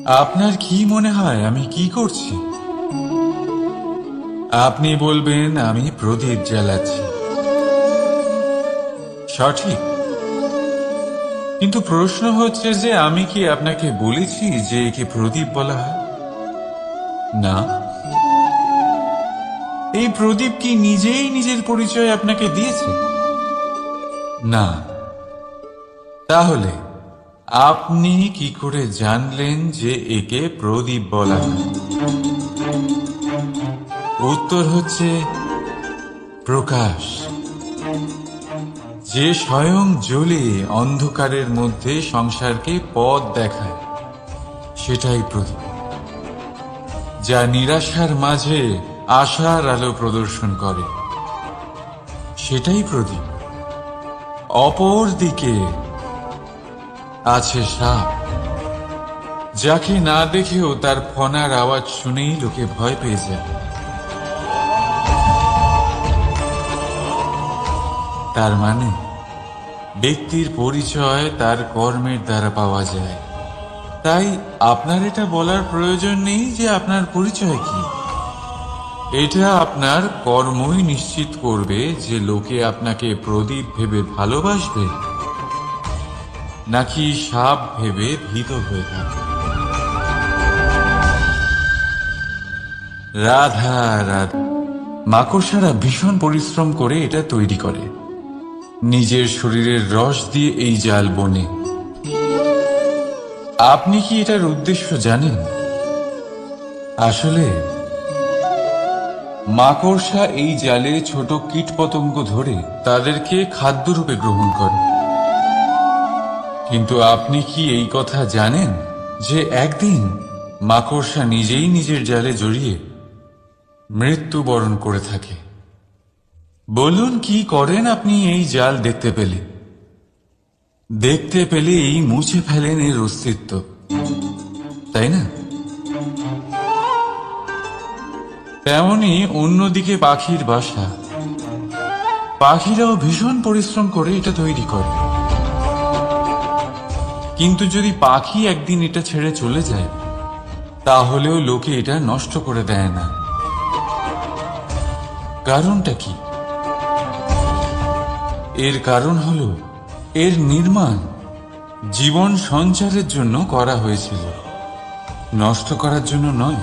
আপনার কি মনে হয় আমি কি করছি? আপনি বলবেন আমি প্রদীপ জ্বালাচ্ছি। সঠিক, কিন্তু প্রশ্ন হচ্ছে যে আমি কি আপনাকে বলেছি যে একে প্রদীপ বলা হয়? না। এই প্রদীপ কি নিজেই নিজের পরিচয় আপনাকে দিয়েছে? না। তাহলে আপনি কি করে জানলেন যে একে প্রদীপ বলা হয়? উত্তর হচ্ছে প্রকাশ। যে স্বয়ং জ্বলে অন্ধকারের মধ্যে সংসারকে পথ দেখায়, সেটাই প্রদীপ। যা নিরাশার মাঝে আশার আলো প্রদর্শন করে, সেটাই প্রদীপ। অপর দিকে আছে সাপ, যাকে না দেখেও তার ফনার আওয়াজ শুনেই লোকে ভয় পেয়ে যায়। তার মানে ব্যক্তির পরিচয় তার কর্মের দ্বারা পাওয়া যায়। তাই আপনার এটা বলার প্রয়োজন নেই যে আপনার পরিচয় কি। এটা আপনার কর্মই নিশ্চিত করবে যে লোকে আপনাকে প্রদীপ ভেবে ভালোবাসবে নাকি সাপ ভেবে ভীত হয়ে থাকবে। রাধা রাধা। মাকড়সারা ভীষণ পরিশ্রম করে এটা তৈরি করে। নিজের শরীরের রস দিয়ে এই জাল বনে। আপনি কি এটার উদ্দেশ্য জানেন? আসলে মাকড়সা এই জালে ছোট কীটপতঙ্গ ধরে তাদেরকে খাদ্যরূপে গ্রহণ করে। কিন্তু আপনি কি এই কথা জানেন যে একদিন মাকড়সা নিজেই নিজের জালে জড়িয়ে মৃত্যুবরণ করে থাকে? বলুন কি করেন আপনি এই জাল দেখতে পেলে? দেখতে পেলেই মুছে ফেলেন এর অস্তিত্ব, তাই না? তেমনি অন্যদিকে পাখির বাসা। পাখিরাও ভীষণ পরিশ্রম করে এটা তৈরি করে। কিন্তু যদি পাখি একদিন এটা ছেড়ে চলে যায়, তাহলেও লোকে এটা নষ্ট করে দেয় না। কারণটা কি? এর কারণ হলো এর নির্মাণ জীবন সঞ্চারের জন্য করা হয়েছিল, নষ্ট করার জন্য নয়।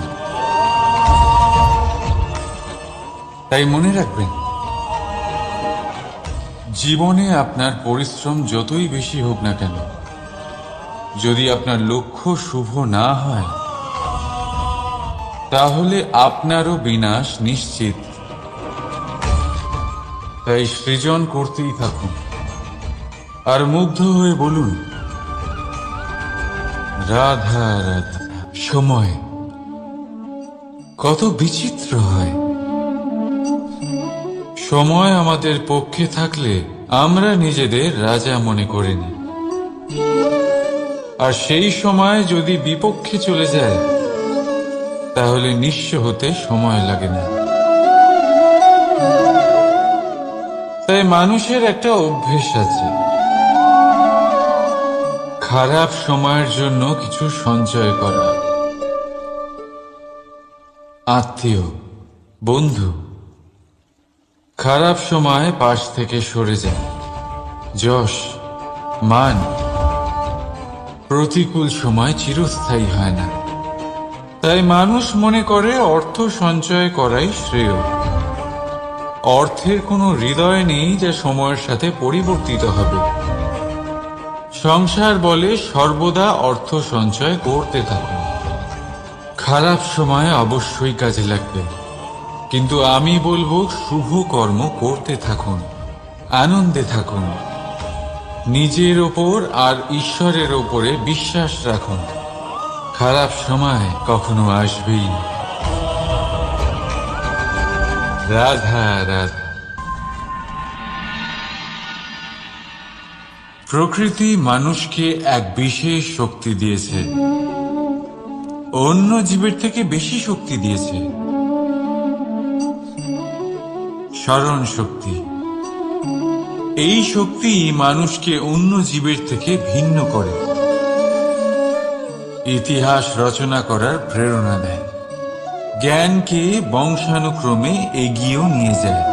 তাই মনে রাখবেন, জীবনে আপনার পরিশ্রম যতই বেশি হোক না কেন, যদি আপনার লক্ষ্য শুভ না হয়, তাহলে আপনারও বিনাশ নিশ্চিত। তাই সৃজন করতেই থাকুন আর মুগ্ধ হয়ে বলুন রাধা রাধা। সময় কত বিচিত্র হয়। সময় আমাদের পক্ষে থাকলে আমরা নিজেদের রাজা মনে করে নিই, আর সেই সময় যদি বিপক্ষে চলে যায়, তাহলে নিঃস্ব হতে সময় লাগে না। তাই মানুষের একটা অভ্যেস আছে, খারাপ সময়ের জন্য কিছু সঞ্চয় করা। আত্মীয়, বন্ধু খারাপ সময় পাশ থেকে সরে যায়। যশ, মান প্রতিকূল সময় চিরস্থায়ী হয় না। তাই মানুষ মনে করে অর্থ সঞ্চয় করাই শ্রেয়। অর্থের কোনো হৃদয় নেই যা সময়ের সাথে পরিবর্তিত হবে। সংসার বলে সর্বদা অর্থ সঞ্চয় করতে থাকুন। খারাপ সময় অবশ্যই কাজে লাগবে, কিন্তু আমি বলবো শুভ কর্ম করতে থাকুন, আনন্দে থাকুন, নিজের ওপর আর ঈশ্বরের ওপরে বিশ্বাস রাখুন। খারাপ সময় কখনো আসবেই। রাধা রাধা। প্রকৃতি মানুষকে এক বিশেষ শক্তি দিয়েছে, অন্য জীবের থেকে বেশি শক্তি দিয়েছে। স্মরণ শক্তি। এই শক্তি মানুষকে অন্য জীবের থেকে ভিন্ন করে। ইতিহাস রচনা করার প্রেরণা দেয়, জ্ঞানকে বংশানুক্রমে এগিয়েও নিয়ে যায়।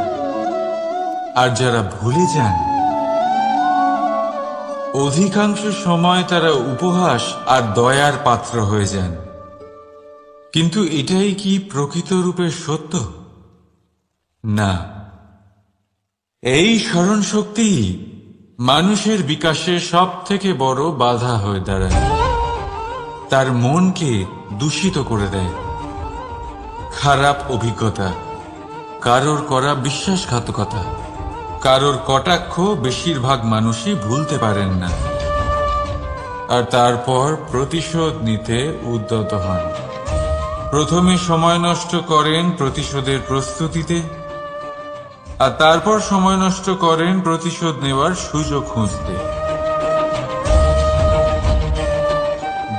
আর যারা ভুলে যান, অধিকাংশ সময় তারা উপহাস আর দয়ার পাত্র হয়ে যান। কিন্তু এটাই কি প্রকৃত রূপে সত্য? না। এই স্মরণ শক্তি মানুষের বিকাশে সব থেকে বড় বাধা হয়ে দাঁড়ায়, তার মনকে দূষিত করে দেয়। খারাপ অভিজ্ঞতা, কারোর করা বিশ্বাসঘাতকতা, কারোর কটাক্ষ বেশিরভাগ মানুষই ভুলতে পারেন না, আর তারপর প্রতিশোধ নিতে উদ্যত হন। প্রথমে সময় নষ্ট করেন প্রতিশোধের প্রস্তুতিতে, আর তারপর সময় নষ্ট করেন প্রতিশোধ নেওয়ার সুযোগ খুঁজতে।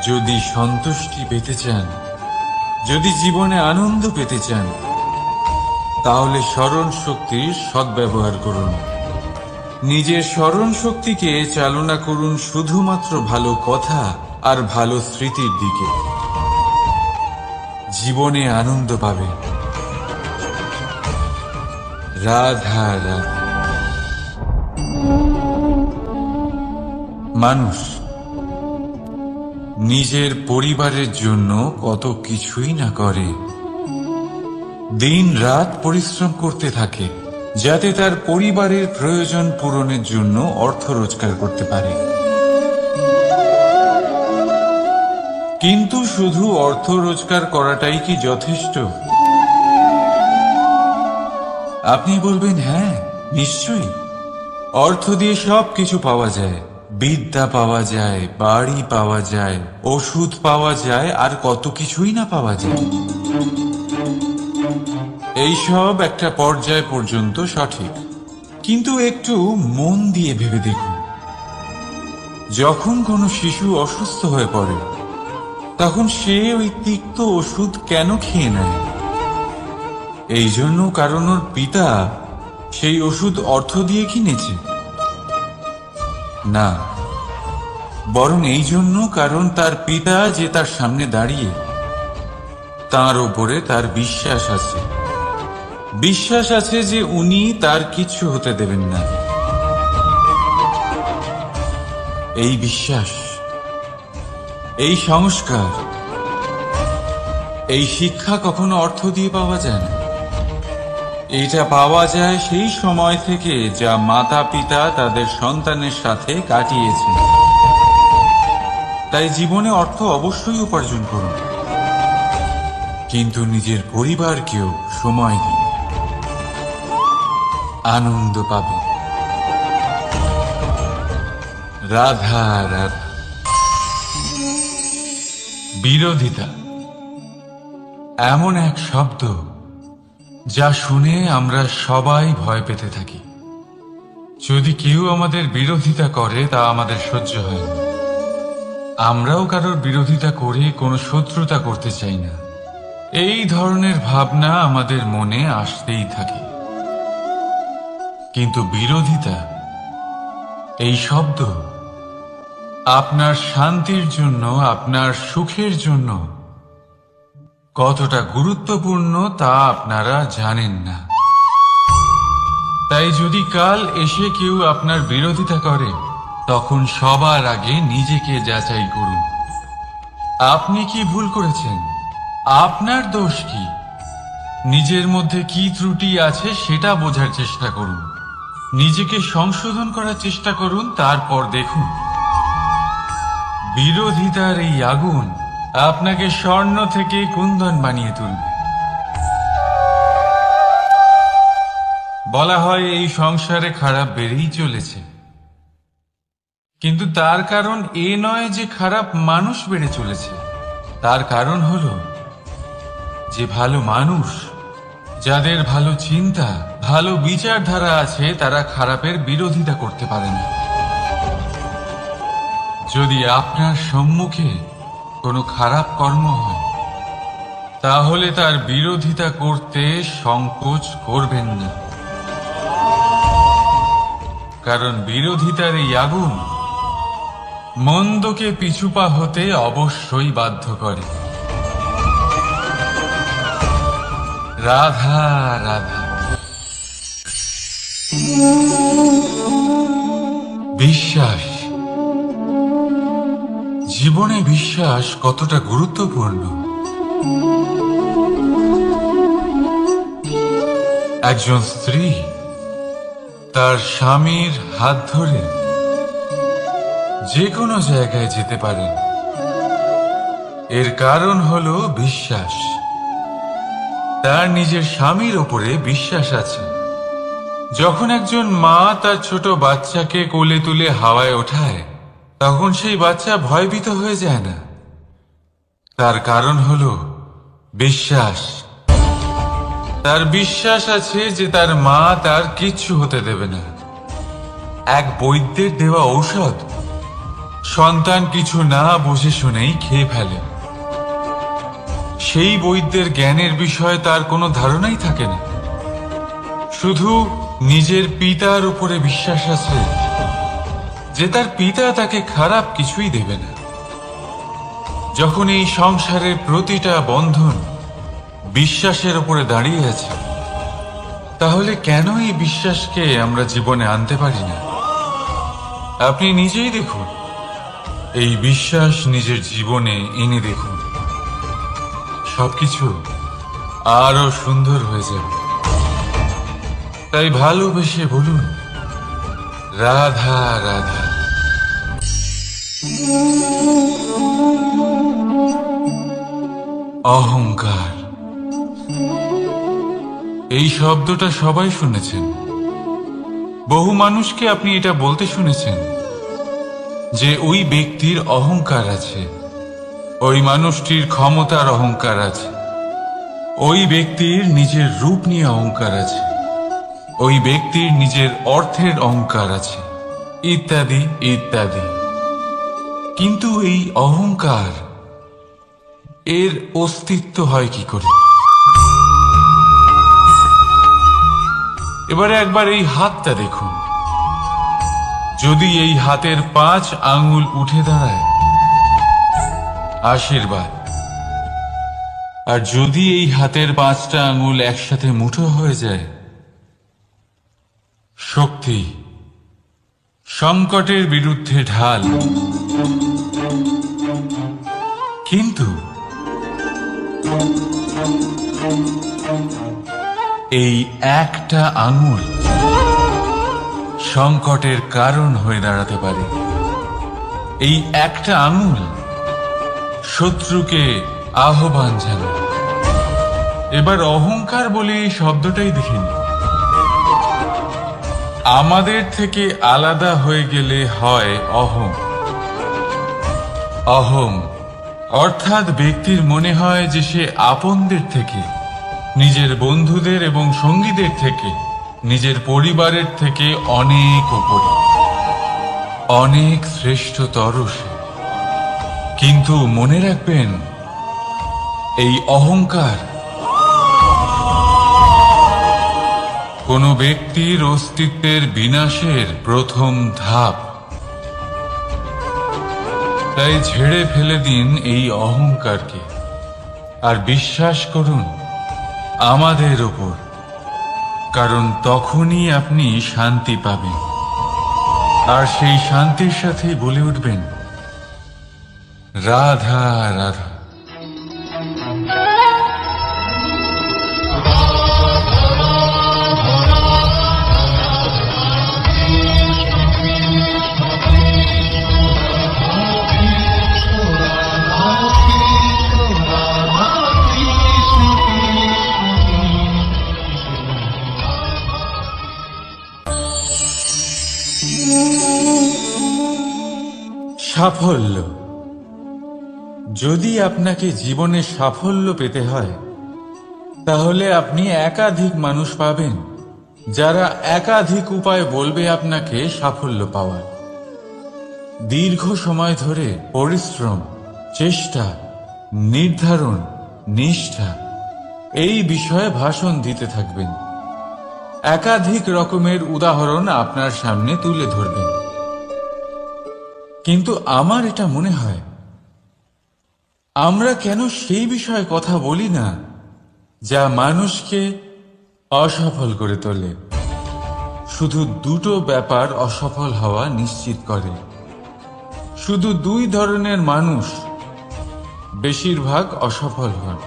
যদি সন্তুষ্টি পেতে চান, যদি জীবনে আনন্দ পেতে চান, তাহলে স্মরণ শক্তির সদ্ব্যবহার করুন। নিজের স্মরণ শক্তিকে চালনা করুন শুধুমাত্র ভালো কথা আর ভালো স্মৃতির দিকে। জীবনে আনন্দ পাবেন। রাধা রাধা। মানুষ নিজের পরিবারের জন্য কত কিছুই না করে, দিন রাত পরিশ্রম করতে থাকে যাতে তার পরিবারের প্রয়োজন পূরণের জন্য অর্থ রোজগার করতে পারে। কিন্তু শুধু অর্থ রোজগার করাটাই কি যথেষ্ট? আপনি বলবেন, হ্যাঁ নিশ্চয়ই, অর্থ দিয়ে সব কিছু পাওয়া যায়, বিদ্যা পাওয়া যায়, বাড়ি পাওয়া যায়, ওষুধ পাওয়া যায়, আর কত কিছুই না পাওয়া যায়। এইসব একটা পর্যায় পর্যন্ত সঠিক, কিন্তু একটু মন দিয়ে ভেবে দেখুন, যখন কোনো শিশু অসুস্থ হয়ে পড়ে তখন সে ওই তিক্ত ওষুধ কেন খেয়ে নেয়? এই জন্য কারণ ওর পিতা সেই ওষুধ অর্থ দিয়ে কিনেছে? না, বরং এই জন্য কারণ তার পিতা যে তার সামনে দাঁড়িয়ে, তার ওপরে তার বিশ্বাস আছে। বিশ্বাস আছে যে উনি তার কিচ্ছু হতে দেবেন না। এই বিশ্বাস, এই সংস্কার, এই শিক্ষা কখনো অর্থ দিয়ে পাওয়া যায় না। এটা পাওয়া যায় সেই সময় থেকে যা মাতা পিতা তাদের সন্তানের সাথে কাটিয়েছেন। তাই জীবনে অর্থ অবশ্যই উপার্জন করুন, কিন্তু নিজের পরিবারকেও সময় দিন, আনন্দ পাবেন। রাধা রাধা। বিরোধিতা এমন এক শব্দ যা শুনে আমরা সবাই ভয় পেতে থাকি। যদি কেউ আমাদের বিরোধিতা করে তা আমাদের সহ্য হয় না। আমরাও কারোর বিরোধিতা করে কোনো শত্রুতা করতে চাই না। এই ধরনের ভাবনা আমাদের মনে আসতেই থাকে। কিন্তু বিরোধিতা, এই শব্দ আপনার শান্তির জন্য, আপনার সুখের জন্য কতটা গুরুত্বপূর্ণ তা আপনারা জানেন না। তাই যদি কাল এসে কেউ আপনার বিরোধিতা করে, তখন সবার আগে নিজেকে যাচাই করুন। আপনি কি ভুল করেছেন? আপনার দোষ কি? নিজের মধ্যে কি ত্রুটি আছে সেটা বোঝার চেষ্টা করুন। নিজেকে সংশোধন করার চেষ্টা করুন, তারপর দেখুন বিরোধিতার এই আগুন আপনাকে স্বর্ণ থেকে কুন্দন বানিয়ে তুলবে। বলা হয় এই সংসারে খারাপ বেড়েই চলেছে, কিন্তু তার কারণ এ নয় যে খারাপ মানুষ বেড়ে চলেছে। তার কারণ হলো যে ভালো মানুষ, যাদের ভালো চিন্তা, ভালো বিচারধারা আছে, তারা খারাপের বিরোধিতা করতে পারে না। যদি আপনার সম্মুখে কোনো খারাপ কর্ম হয়, তাহলে তার বিরোধিতা করতে সংকোচ করবেন না, কারণ বিরোধিতার এই আগুন মন্দকে পিছুপা হতে অবশ্যই বাধ্য করে। রাধা রাধা। বিশ্বাস, জীবনে বিশ্বাস কতটা গুরুত্বপূর্ণ। একজন স্ত্রী তার স্বামীর হাত ধরে যে কোনো জায়গায় যেতে পারেন, এর কারণ হলো বিশ্বাস। তার নিজের স্বামীর ওপরে বিশ্বাস আছে। যখন একজন মা তার ছোট বাচ্চাকে কোলে তুলে হাওয়ায় ওঠায়, তখন সেই বাচ্চা ভয়ভীত হয়ে যায় না। তার কারণ হলো বিশ্বাস। তার বিশ্বাস আছে যে তার মা তার কিচ্ছু হতে দেবে না। এক বৈদ্যের দেওয়া ঔষধ সন্তান কিছু না বুঝে শুনেই খেয়ে ফেলে। সেই বৈদ্যের জ্ঞানের বিষয়ে তার কোনো ধারণাই থাকে না, শুধু নিজের পিতার উপরে বিশ্বাস আছে যে তার পিতা তাকে খারাপ কিছুই দেবে না। যখন এই সংসারের প্রতিটা বন্ধন বিশ্বাসের উপরে দাঁড়িয়ে আছে, তাহলে কেন এই বিশ্বাসকে আমরা জীবনে আনতে পারি না? আপনি নিজেই দেখুন, এই বিশ্বাস নিজের জীবনে এনে দেখুন, সবকিছু আরো সুন্দর হয়ে যাবে। তাই ভালোবেসে বলুন, রাধা রাধা। অহংকার, এই শব্দটা সবাই শুনেছেন। বহু মানুষকে আপনি এটা বলতে শুনেছেন যে ওই ব্যক্তির অহংকার আছে, ওই মানুষটির ক্ষমতার অহংকার আছে, ওই ব্যক্তির নিজের রূপ নিয়ে অহংকার আছে, ওই ব্যক্তির নিজের অর্থের অহংকার আছে, ইত্যাদি ইত্যাদি। কিন্তু এই অহংকার, এর অস্তিত্ব হয় কি করে? এবারে একবার এই হাতটা দেখুন। যদি এই হাতের 5 আঙ্গুল উঠে দাঁড়ায়, আশীর্বাদ। আর যদি এই হাতের 5টা আঙ্গুল একসাথে মুঠো হয়ে যায়, শক্তি। সংকটের বিরুদ্ধে ঢাল। কিন্তু এই একটা আঙুল সংকটের কারণ হয়ে দাঁড়াতে পারে। এই একটা আঙুল শত্রুকে আহ্বান জানায়। এবার অহংকার বলে এই শব্দটাই দেখিনি। আমাদের থেকে আলাদা হয়ে গেলে হয় অহং। অহং অর্থাৎ ব্যক্তির মনে হয় যে সে আপনদের থেকে, নিজের বন্ধুদের এবং সঙ্গীদের থেকে, নিজের পরিবারের থেকে অনেক উপরে, অনেক শ্রেষ্ঠতর সে। কিন্তু মনে রাখবেন, এই অহংকার কোন ব্যক্তির অস্তিত্বের বিনাশের প্রথম ধাপ। তাই ঝেড়ে ফেলে দিন এই অহংকারকে, আর বিশ্বাস করুন আমাদের ওপর, কারণ তখনই আপনি শান্তি পাবেন। আর সেই শান্তির সাথেই বলে উঠবেন, রাধা রাধা। সাফল্য। যদি আপনাকে জীবনে সাফল্য পেতে হয়, তাহলে আপনি একাধিক মানুষ পাবেন যারা একাধিক উপায় বলবে আপনাকে সাফল্য পাওয়ার। দীর্ঘ সময় ধরে পরিশ্রম, চেষ্টা, নির্ধারণ, নিষ্ঠা এই বিষয়ে ভাষণ দিতে থাকবেন। একাধিক রকমের উদাহরণ আপনার সামনে তুলে ধরবেন। কিন্তু আমার এটা মনে হয়, আমরা কেন সেই বিষয়ে কথা বলি না যা মানুষকে অসফল করে তোলে? শুধু দুটো ব্যাপার অসফল হওয়া নিশ্চিত করে। শুধু দুই ধরনের মানুষ বেশিরভাগ অসফল হন।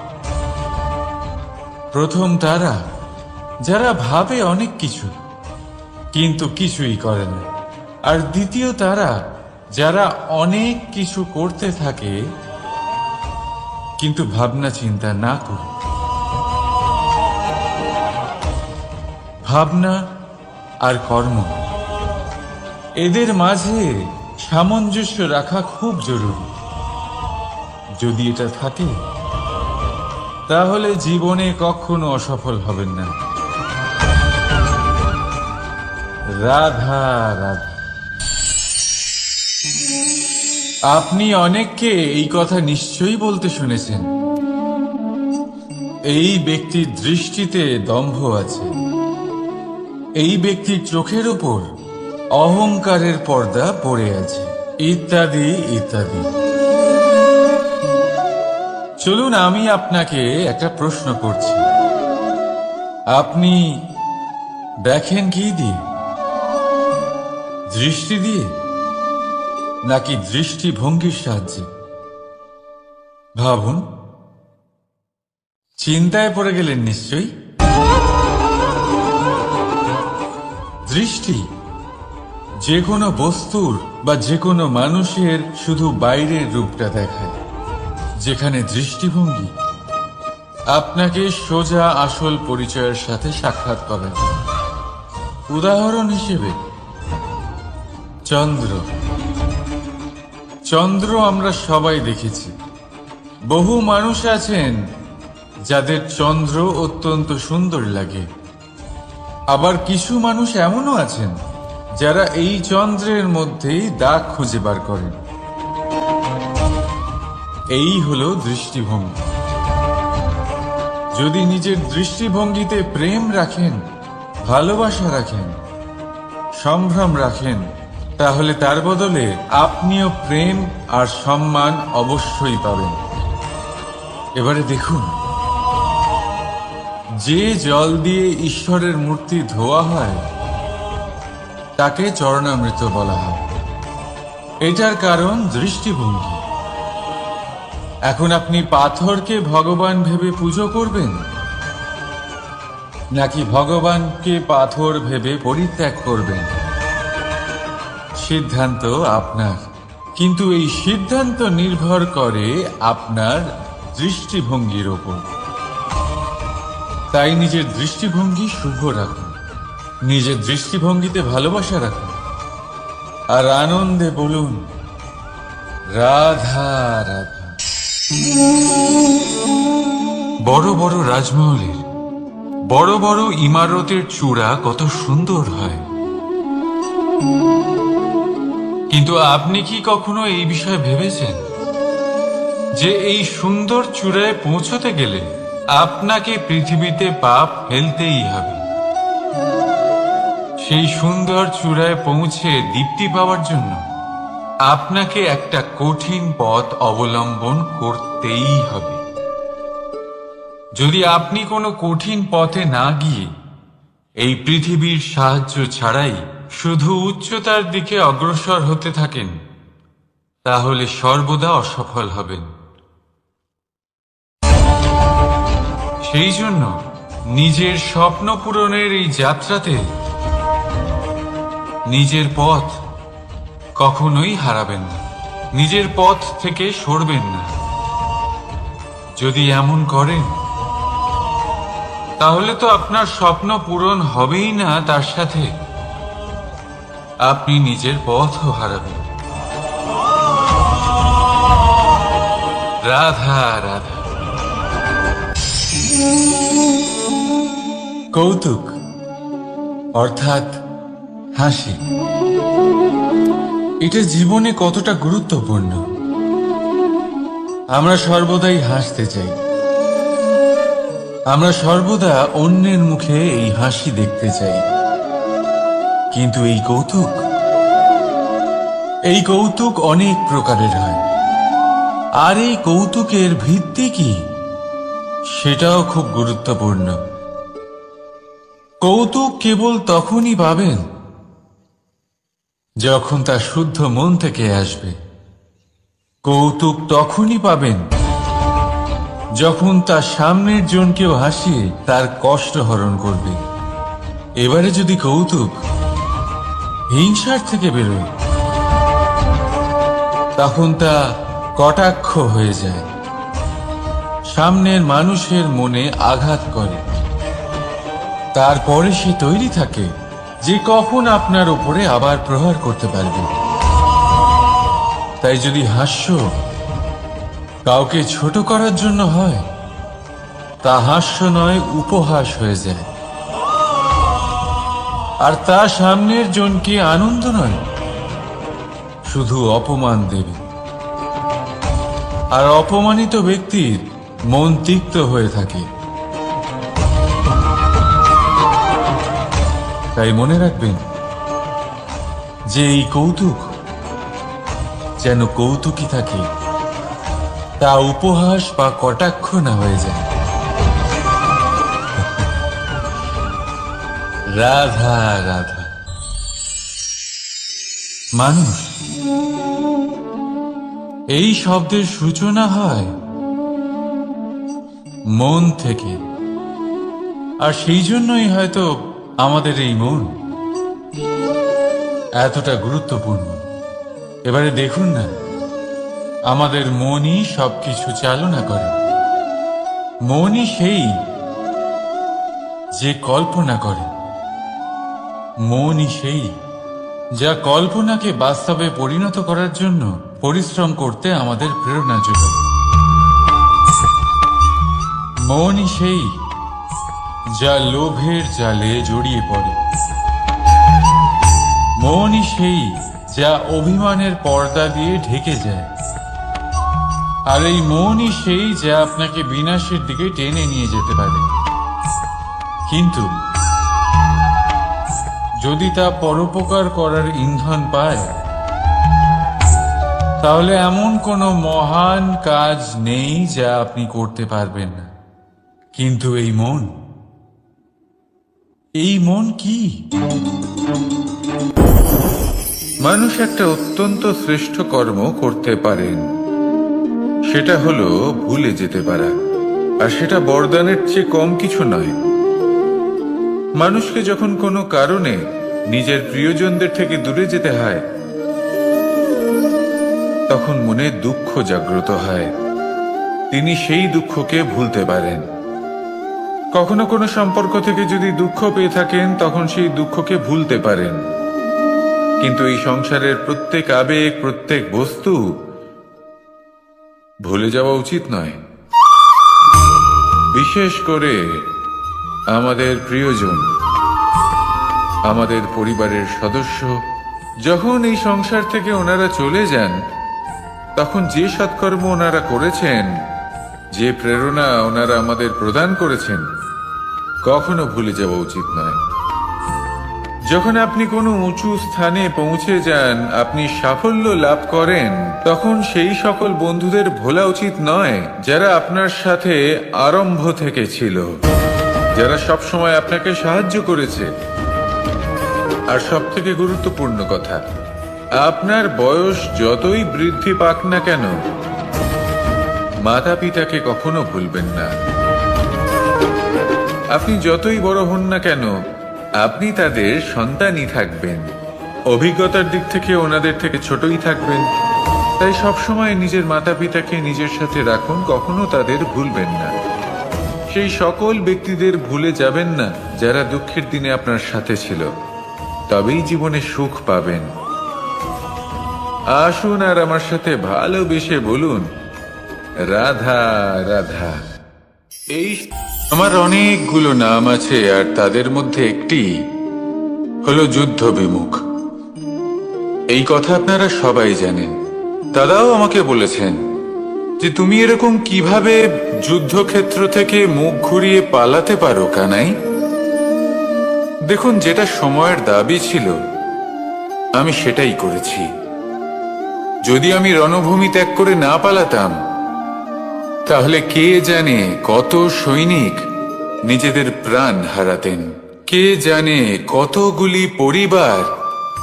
প্রথম তারা যারা ভাবে অনেক কিছু কিন্তু কিছুই করে না, আর দ্বিতীয় তারা যারা অনেক কিছু করতে থাকে কিন্তু ভাবনা চিন্তা না করে। ভাবনা আর কর্ম, এদের মাঝে সামঞ্জস্য রাখা খুব জরুরি। যদি এটা থাকে তাহলে জীবনে কখনো অসফল হবেন না। রাধা রাধা। আপনি অনেককে এই কথা নিশ্চয়ই বলতে শুনেছেন, এই ব্যক্তির দৃষ্টিতে দম্ভ আছে, এই ব্যক্তির চোখের উপর অহংকারের পর্দা পড়ে আছে, ইত্যাদি ইত্যাদি। চলুন আমি আপনাকে একটা প্রশ্ন করছি, আপনি দেখেন কি দিয়ে? দৃষ্টি দিয়ে নাকি দৃষ্টিভঙ্গির সাহায্যে? ভাবুন। চিন্তায় পড়ে গেলেন নিশ্চয়ই। দৃষ্টি যে কোনো বস্তুর বা যে কোনো মানুষের শুধু বাইরের রূপটা দেখায়, যেখানে দৃষ্টিভঙ্গি আপনাকে সোজা আসল পরিচয়ের সাথে সাক্ষাৎ করায়। উদাহরণ হিসেবে চন্দ্র। চন্দ্র আমরা সবাই দেখেছি। বহু মানুষ আছেন যাদের চন্দ্র অত্যন্ত সুন্দর লাগে, আবার কিছু মানুষ এমনও আছেন যারা এই চন্দ্রের মধ্যেই দাগ খুঁজে বার করেন। এই হলো দৃষ্টিভঙ্গি। যদি নিজের দৃষ্টিভঙ্গিতে প্রেম রাখেন, ভালোবাসা রাখেন, সম্ভ্রম রাখেন, তাহলে তার বদলে আপনিও প্রেম আর সম্মান অবশ্যই পাবেন। এবারে দেখুন, যে জল দিয়ে ঈশ্বরের মূর্তি ধোয়া হয় তাকে চরণামৃত বলা হয়। এটার কারণ দৃষ্টিভঙ্গি। এখন আপনি পাথরকে ভগবান ভেবে পুজো করবেন নাকি ভগবানকে পাথর ভেবে পরিত্যাগ করবেন? সিদ্ধান্ত আপনার, কিন্তু এই সিদ্ধান্ত নির্ভর করে আপনার দৃষ্টিভঙ্গির ওপর। তাই নিজের দৃষ্টিভঙ্গি শুভ রাখুন, নিজের দৃষ্টিভঙ্গিতে ভালোবাসা রাখুন, আর আনন্দে বলুন রাধা রাধা। বড় বড় রাজমহলের বড় বড় ইমারতের চূড়া কত সুন্দর হয়, কিন্তু আপনি কি কখনো এই বিষয়ে ভেবেছেন যে এই সুন্দর চূড়ায় পৌঁছতে গেলে আপনাকে পৃথিবীতে পাপ ফেলতেই হবে? সেই সুন্দর চূড়ায় পৌঁছে দীপ্তি পাওয়ার জন্য আপনাকে একটা কঠিন পথ অবলম্বন করতেই হবে। যদি আপনি কোনো কঠিন পথে না গিয়ে এই পৃথিবীর সাহায্য ছাড়াই শুধু উচ্চতার দিকে অগ্রসর হতে থাকেন, তাহলে সর্বদা অসফল হবেন। সেই জন্য নিজের স্বপ্ন পূরণের এই যাত্রাতে নিজের পথ কখনোই হারাবেন না, নিজের পথ থেকে সরবেন না। যদি এমন করেন তাহলে তো আপনার স্বপ্ন পূরণ হবেই না, তার সাথে আপনি নিজের পথও হারাবেন। রাধা রাধা। কৌতুক অর্থাৎ হাসি, এটা জীবনে কতটা গুরুত্বপূর্ণ। আমরা সর্বদাই হাসতে চাই, আমরা সর্বদা অন্যের মুখে এই হাসি দেখতে চাই, কিন্তু এই কৌতুক এই কৌতুক অনেক প্রকারের হয়, আর এই কৌতুকের ভিত্তি কি সেটাও খুব গুরুত্বপূর্ণ। কৌতুক কেবল তখনই পাবেন যখন তা শুদ্ধ মন থেকে আসবে। কৌতুক তখনই পাবেন যখন তার সামনের জনকেও হাসিয়ে তার কষ্ট হরণ করবে। এবারে যদি কৌতুক হিংসার থেকে বেরোয়, তখন তা কটাক্ষ হয়ে যায়, সামনের মানুষের মনে আঘাত করে। তারপরে সে তৈরি থাকে যে কখন আপনার উপরে আবার প্রহার করতে পারবে। তাই যদি হাস্য কাউকে ছোট করার জন্য হয়, তা হাস্য নয়, উপহাস হয়ে যায়। আর তা সামনের জনকে আনন্দ নয়, শুধু অপমান দেবে। আর অপমানিত ব্যক্তির মন তিক্ত হয়ে থাকে। তাই মনে রাখবেন যে এই কৌতুক যেন কৌতুকই থাকে, তা উপহাস বা কটাক্ষ না হয়ে যায়। রাধা রাধা। মানুষ এই শব্দের সূচনা হয় মন থেকে, আর সেই জন্যই হয়তো আমাদের এই মন এতটা গুরুত্বপূর্ণ। এবারে দেখুন না, আমাদের মনই সবকিছু চালনা করে। মনই সেই যে কল্পনা করে। মনই সেই যা কল্পনাকে বাস্তবে পরিণত করার জন্য পরিশ্রম করতে আমাদের প্রেরণা যোগায়। মনই সেই যা লোভের জালে জড়িয়ে পড়ে। মনই সেই যা অভিমানের পর্দা দিয়ে ঢেকে যায়। আর এই মনই সেই যা আপনাকে বিনাশের দিকে টেনে নিয়ে যেতে পারে। কিন্তু যদি তা পরোপকার করার ইন্ধন পায়, তাহলে এমন কোনো মহান কাজ নেই যা আপনি করতে পারবেন না। কিন্তু এই মন কি? মানুষ একটা অত্যন্ত শ্রেষ্ঠ কর্ম করতে পারেন, সেটা হলো ভুলে যেতে পারা। আর সেটা বরদানের চেয়ে কম কিছু নয়। মানুষকে যখন কোনো কারণে নিজের প্রিয়জনদের থেকে দূরে যেতে হয়, তখন মনে দুঃখ জাগ্রত হয়। তিনি সেই দুঃখকে ভুলতে পারেন। কখনো কোনো সম্পর্ক থেকে যদি দুঃখ পেয়ে থাকেন, তখন সেই দুঃখকে ভুলতে পারেন। কিন্তু এই সংসারের প্রত্যেক আবেগ, প্রত্যেক বস্তু ভুলে যাওয়া উচিত নয়। বিশেষ করে আমাদের প্রিয়জন, আমাদের পরিবারের সদস্য যখন এই সংসার থেকে ওনারা চলে যান, তখন যে সৎকর্ম ওনারা করেছেন, যে প্রেরণা ওনারা আমাদের প্রদান করেছেন, কখনো ভুলে যাওয়া উচিত নয়। যখন আপনি কোনো উঁচু স্থানে পৌঁছে যান, আপনি সাফল্য লাভ করেন, তখন সেই সকল বন্ধুদের ভোলা উচিত নয় যারা আপনার সাথে আরম্ভ থেকে ছিল, যারা সবসময় আপনাকে সাহায্য করেছে। আর সবথেকে গুরুত্বপূর্ণ কথা, আপনার বয়স যতই বৃদ্ধি পাক না কেন, মাতা পিতাকে কখনো ভুলবেন না। আপনি যতই বড় হন না কেন, আপনি তাদের সন্তানই থাকবেন। অভিজ্ঞতার দিক থেকে ওনাদের থেকে ছোটই থাকবেন। তাই সবসময় নিজের মাতা পিতাকে নিজের সাথে রাখুন, কখনো তাদের ভুলবেন না। সেই সকল ব্যক্তিদের ভুলে যাবেন না যারা দুঃখের দিনে আপনার সাথে ছিল, তবেই জীবনে সুখ পাবেন। আসুন আর আমার সাথে ভালোবেসে বলুন, রাধা রাধা। এই আমার অনেকগুলো নাম আছে, আর তাদের মধ্যে একটি হলো যুদ্ধ বিমুখ। এই কথা আপনারা সবাই জানেন। দাদাও আমাকে বলেছেন যে তুমি এরকম কিভাবে যুদ্ধক্ষেত্র থেকে মুখ ঘুরিয়ে পালাতে পারো কানাই। দেখুন, যেটা সময়ের দাবি ছিল আমি সেটাই করেছি। যদি আমি রণভূমি ত্যাগ করে না পালাতাম, তাহলে কে জানে কত সৈনিক নিজেদের প্রাণ হারাতেন, কে জানে কতগুলি পরিবার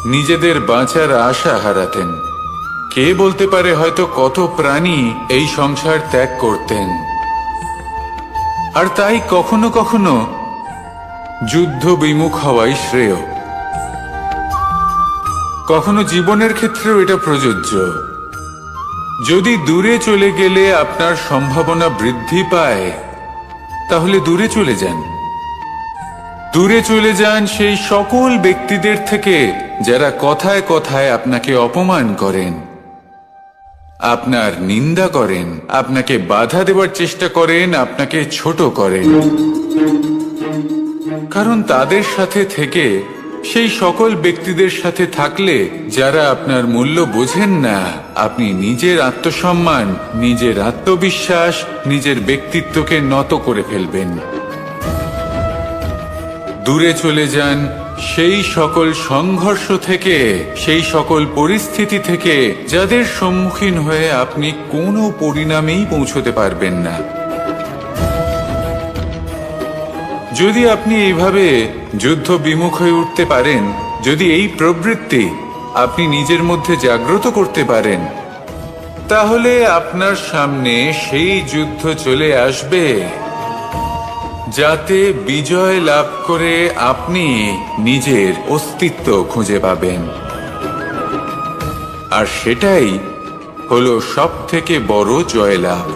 নিজেদের বাঁচার আশা হারাতেন, কে বলতে পারে হয়তো কত প্রাণী এই সংসার ত্যাগ করতেন। আর তাই কখনো কখনো যুদ্ধ বিমুখ হওয়াই শ্রেয়। কখনো জীবনের ক্ষেত্রেও এটা প্রযোজ্য। যদি দূরে চলে গেলে আপনার সম্ভাবনা বৃদ্ধি পায়, তাহলে দূরে চলে যান। দূরে চলে যান সেই সকল ব্যক্তিদের থেকে যারা কথায় কথায় আপনাকে অপমান করেন, আপনার নিন্দা করেন, আপনাকে বাধা দেওয়ার চেষ্টা করেন, আপনাকে ছোট করেন। কারণ তাদের সাথে থেকে, সেই সকল ব্যক্তিদের সাথে থাকলে যারা আপনার মূল্য বোঝেন না, আপনি নিজের আত্মসম্মান, নিজের আত্মবিশ্বাস, নিজের ব্যক্তিত্বকে নত করে ফেলবেন। দূরে চলে যান সেই সকল সংঘর্ষ থেকে, সেই সকল পরিস্থিতি থেকে যাদের সম্মুখীন হয়ে আপনি কোনো পরিণামেই পৌঁছতে পারবেন না। যদি আপনি এইভাবে যুদ্ধ বিমুখ হয়ে উঠতে পারেন, যদি এই প্রবৃত্তি আপনি নিজের মধ্যে জাগ্রত করতে পারেন, তাহলে আপনার সামনে সেই যুদ্ধ চলে আসবে যাতে বিজয় লাভ করে আপনি নিজের অস্তিত্ব খুঁজে পাবেন। আর সেটাই হলো সবথেকে বড় জয়লাভ।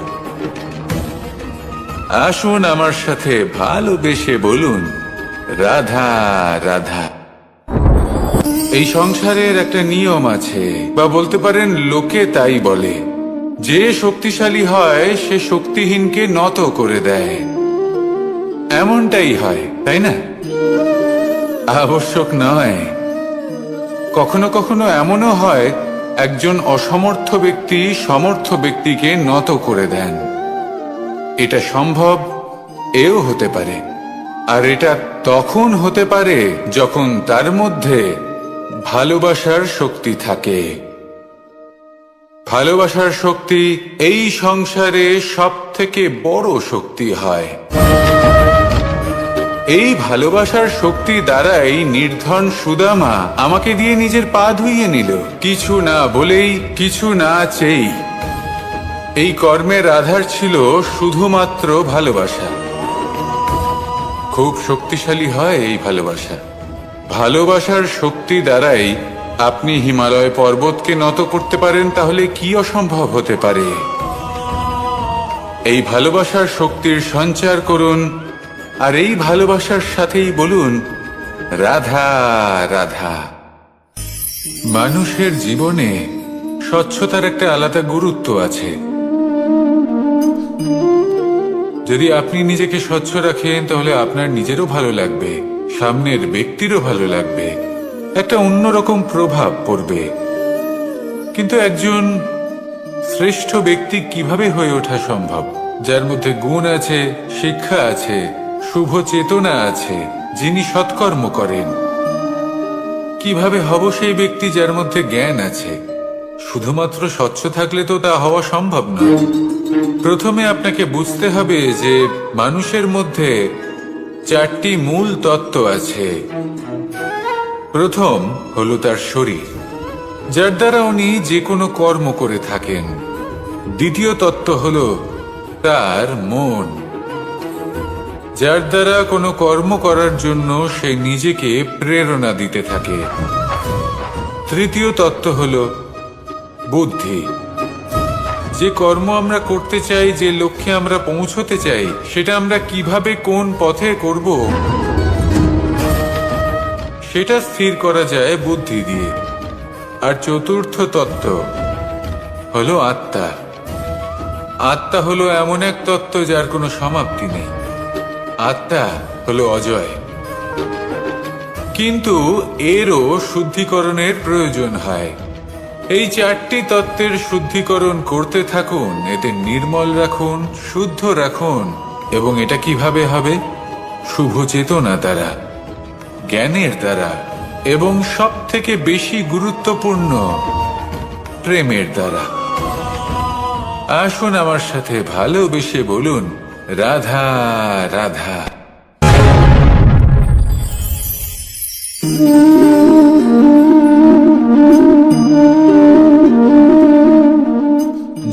আসুন আমার সাথে ভালোবেসে বলুন, রাধা রাধা। এই সংসারের একটা নিয়ম আছে, বা বলতে পারেন লোকে তাই বলে, যে শক্তিশালী হয় সে শক্তিহীনকে নত করে দেয়। এমনটাই হয়, তাই না? আবশ্যক নয়। কখনো কখনো এমনও হয় একজন অসমর্থ ব্যক্তি সমর্থ ব্যক্তিকে নত করে দেন। এটা সম্ভব, এও হতে পারে। আর এটা তখন হতে পারে যখন তার মধ্যে ভালোবাসার শক্তি থাকে। ভালোবাসার শক্তি এই সংসারে সবথেকে বড় শক্তি হয়। এই ভালোবাসার শক্তি দ্বারাই নির্ধন সুদামা আমাকে দিয়ে নিজের পা ধুইয়ে নিল, কিছু না বলেই, কিছু না চেয়েই। এই কর্মের আধার ছিল শুধুমাত্র ভালোবাসা। খুব শক্তিশালী হয় এই ভালোবাসা। ভালোবাসার শক্তি দ্বারাই আপনি হিমালয় পর্বতকে নত করতে পারেন, তাহলে কি অসম্ভব হতে পারে? এই ভালোবাসার শক্তির সঞ্চার করুন, আর এই ভালোবাসার সাথেই বলুন, রাধা রাধা। মানুষের জীবনে স্বচ্ছতার একটা আলাদা গুরুত্ব আছে। যদি আপনি নিজেকে স্বচ্ছ রাখেন, তাহলে আপনার নিজেরও ভালো লাগবে, সামনের ব্যক্তিরও ভালো লাগবে, একটা অন্যরকম প্রভাব পড়বে। কিন্তু একজন শ্রেষ্ঠ ব্যক্তি কিভাবে হয়ে ওঠা সম্ভব? যার মধ্যে গুণ আছে, শিক্ষা আছে, শুভ চেতনা আছে, যিনি সৎকর্ম করেন। কিভাবে হব সেই ব্যক্তি যার মধ্যে জ্ঞান আছে? শুধুমাত্র স্বচ্ছ থাকলে তো তা হওয়া সম্ভব নয়। প্রথমে আপনাকে বুঝতে হবে যে মানুষের মধ্যে চারটি মূল তত্ত্ব আছে। প্রথম হলো তার শরীর, যার দ্বারা উনি যে কোনো কর্ম করে থাকেন। দ্বিতীয় তত্ত্ব হলো তার মন, যার দ্বারা কোনো কর্ম করার জন্য সে নিজেকে প্রেরণা দিতে থাকে। তৃতীয় তত্ত্ব হলো বুদ্ধি, যে কর্ম আমরা করতে চাই, যে লক্ষ্যে আমরা পৌঁছতে চাই, সেটা আমরা কিভাবে কোন পথে করব সেটা স্থির করা যায় বুদ্ধি দিয়ে। আর চতুর্থ তত্ত্ব হলো আত্মা। আত্মা হলো এমন এক তত্ত্ব যার কোনো সমাপ্তি নেই। আত্মা হলো অজয়। কিন্তু এরও শুদ্ধিকরণের প্রয়োজন হয়। এই চারটি তত্ত্বের শুদ্ধিকরণ করতে থাকুন, এতে নির্মল রাখুন, শুদ্ধ রাখুন। এবং এটা কিভাবে হবে? শুভ চেতনা দ্বারা, জ্ঞানের দ্বারা, এবং সব থেকে বেশি গুরুত্বপূর্ণ প্রেমের দ্বারা। আসুন আমার সাথে ভালোবেসে বলুন, রাধা রাধা।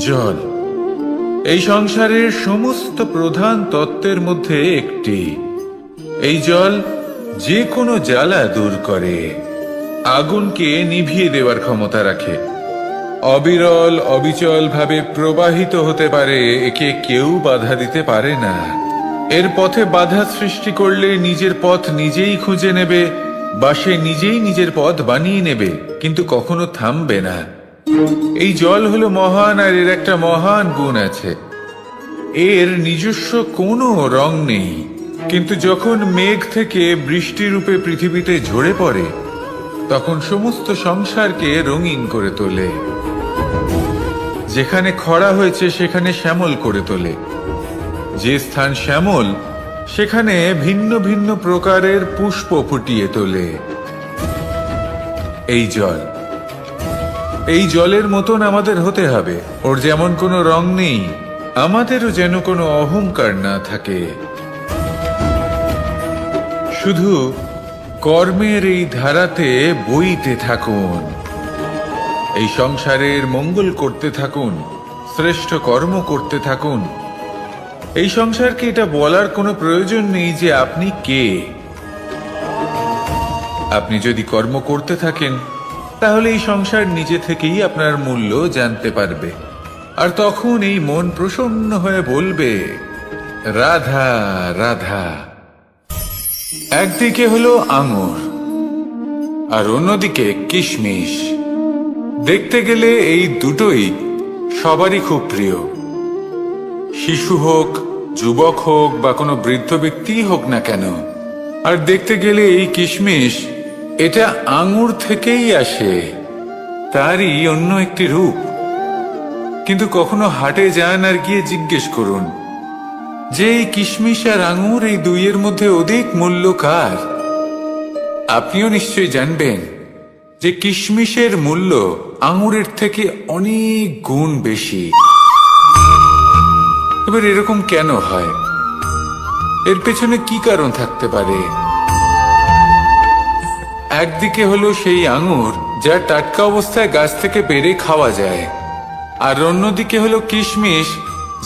জল এই সংসারের সমস্ত প্রধান তত্ত্বের মধ্যে একটি। এই জল যে কোনো জ্বালা দূর করে, আগুনকে নিভিয়ে দেওয়ার ক্ষমতা রাখে, অবিরল অবিচল ভাবে প্রবাহিত হতে পারে, একে কেউ বাধা দিতে পারে না। এর পথে বাধা সৃষ্টি করলে নিজের পথ নিজেই খুঁজে নেবে, বা সে নিজেই নিজের পথ বানিয়ে নেবে, কিন্তু কখনো থামবে না। এই জল হলো মহান, আর এর একটা মহান গুণ আছে, এর নিজস্ব কোনো রং নেই। কিন্তু যখন মেঘ থেকে বৃষ্টি রূপে পৃথিবীতে ঝরে পড়ে, তখন সমস্ত সংসারকে রঙিন করে তোলে। যেখানে খরা হয়েছে সেখানে শ্যামল করে তোলে, যে স্থান শ্যামল সেখানে ভিন্ন ভিন্ন প্রকারের পুষ্প ফুটিয়ে তোলে। এই জল, এই জলের মতন আমাদের হতে হবে। ওর যেমন কোনো রং নেই, আমাদেরও যেন কোনো অহংকার না থাকে। শুধু কর্মের এই ধারাতে বইতে থাকুন, এই সংসারের মঙ্গল করতে থাকুন, শ্রেষ্ঠ কর্ম করতে থাকুন। এই সংসারকে এটা বলার কোনো প্রয়োজন নেই যে আপনি কে। আপনি যদি কর্ম করতে থাকেন, তাহলে এই সংসার নিজে থেকেই আপনার মূল্য জানতে পারবে, আর তখন এই মন প্রসন্ন হয়ে বলবে, রাধা রাধা। একদিকে হলো আঙুর, আর অন্যদিকে কিশমিশ। দেখতে গেলে এই দুটোই সবারই খুব প্রিয়। শিশু হোক, যুবক হোক, বা কোনো বৃদ্ধ ব্যক্তি হোক না কেন। আর দেখতে গেলে এই কিশমিশ, এটা আঙুর থেকেই আসে, তারই অন্য একটি রূপ। কিন্তু কখনো হাটে যান আর গিয়ে জিজ্ঞেস করুন যে এই কিশমিশ আর আঙুর, এই দুইয়ের মধ্যে অধিক মূল্য কার? আপনিও নিশ্চয়ই জানবেন যে কিশমিশের মূল্য আঙুরের থেকে অনেক গুণ বেশি। এবার এরকম কেন হয়? এর পেছনে কি কারণ থাকতে পারে? একদিকে হলো সেই আঙুর যা টাটকা অবস্থায় গাছ থেকে পেড়ে খাওয়া যায়, আর অন্যদিকে হলো কিশমিশ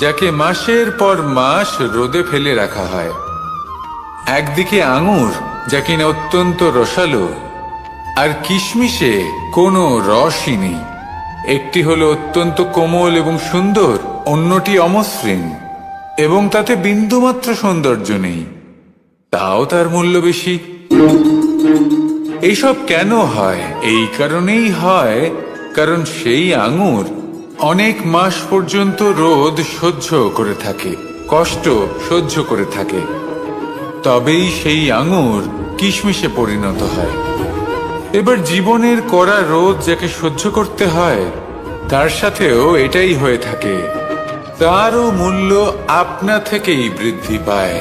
যাকে মাসের পর মাস রোদে ফেলে রাখা হয়। একদিকে আঙুর যা কিনা অত্যন্ত রসালো, আর কিশমিশে কোনো রসই নেই। একটি হলো অত্যন্ত কোমল এবং সুন্দর, অন্যটি অমসৃণ এবং তাতে বিন্দুমাত্র সৌন্দর্য নেই, তাও তার মূল্য বেশি। এইসব কেন হয়? এই কারণেই হয় কারণ সেই আঙুর অনেক মাস পর্যন্ত রোদ সহ্য করে থাকে, কষ্ট সহ্য করে থাকে, তবেই সেই আঙুর কিশমিশে পরিণত হয়। এবার জীবনের কড়া রোদ যাকে সহ্য করতে হয়, তার সাথেও এটাই হয়ে থাকে, তারও মূল্য আপনা থেকেই বৃদ্ধি পায়।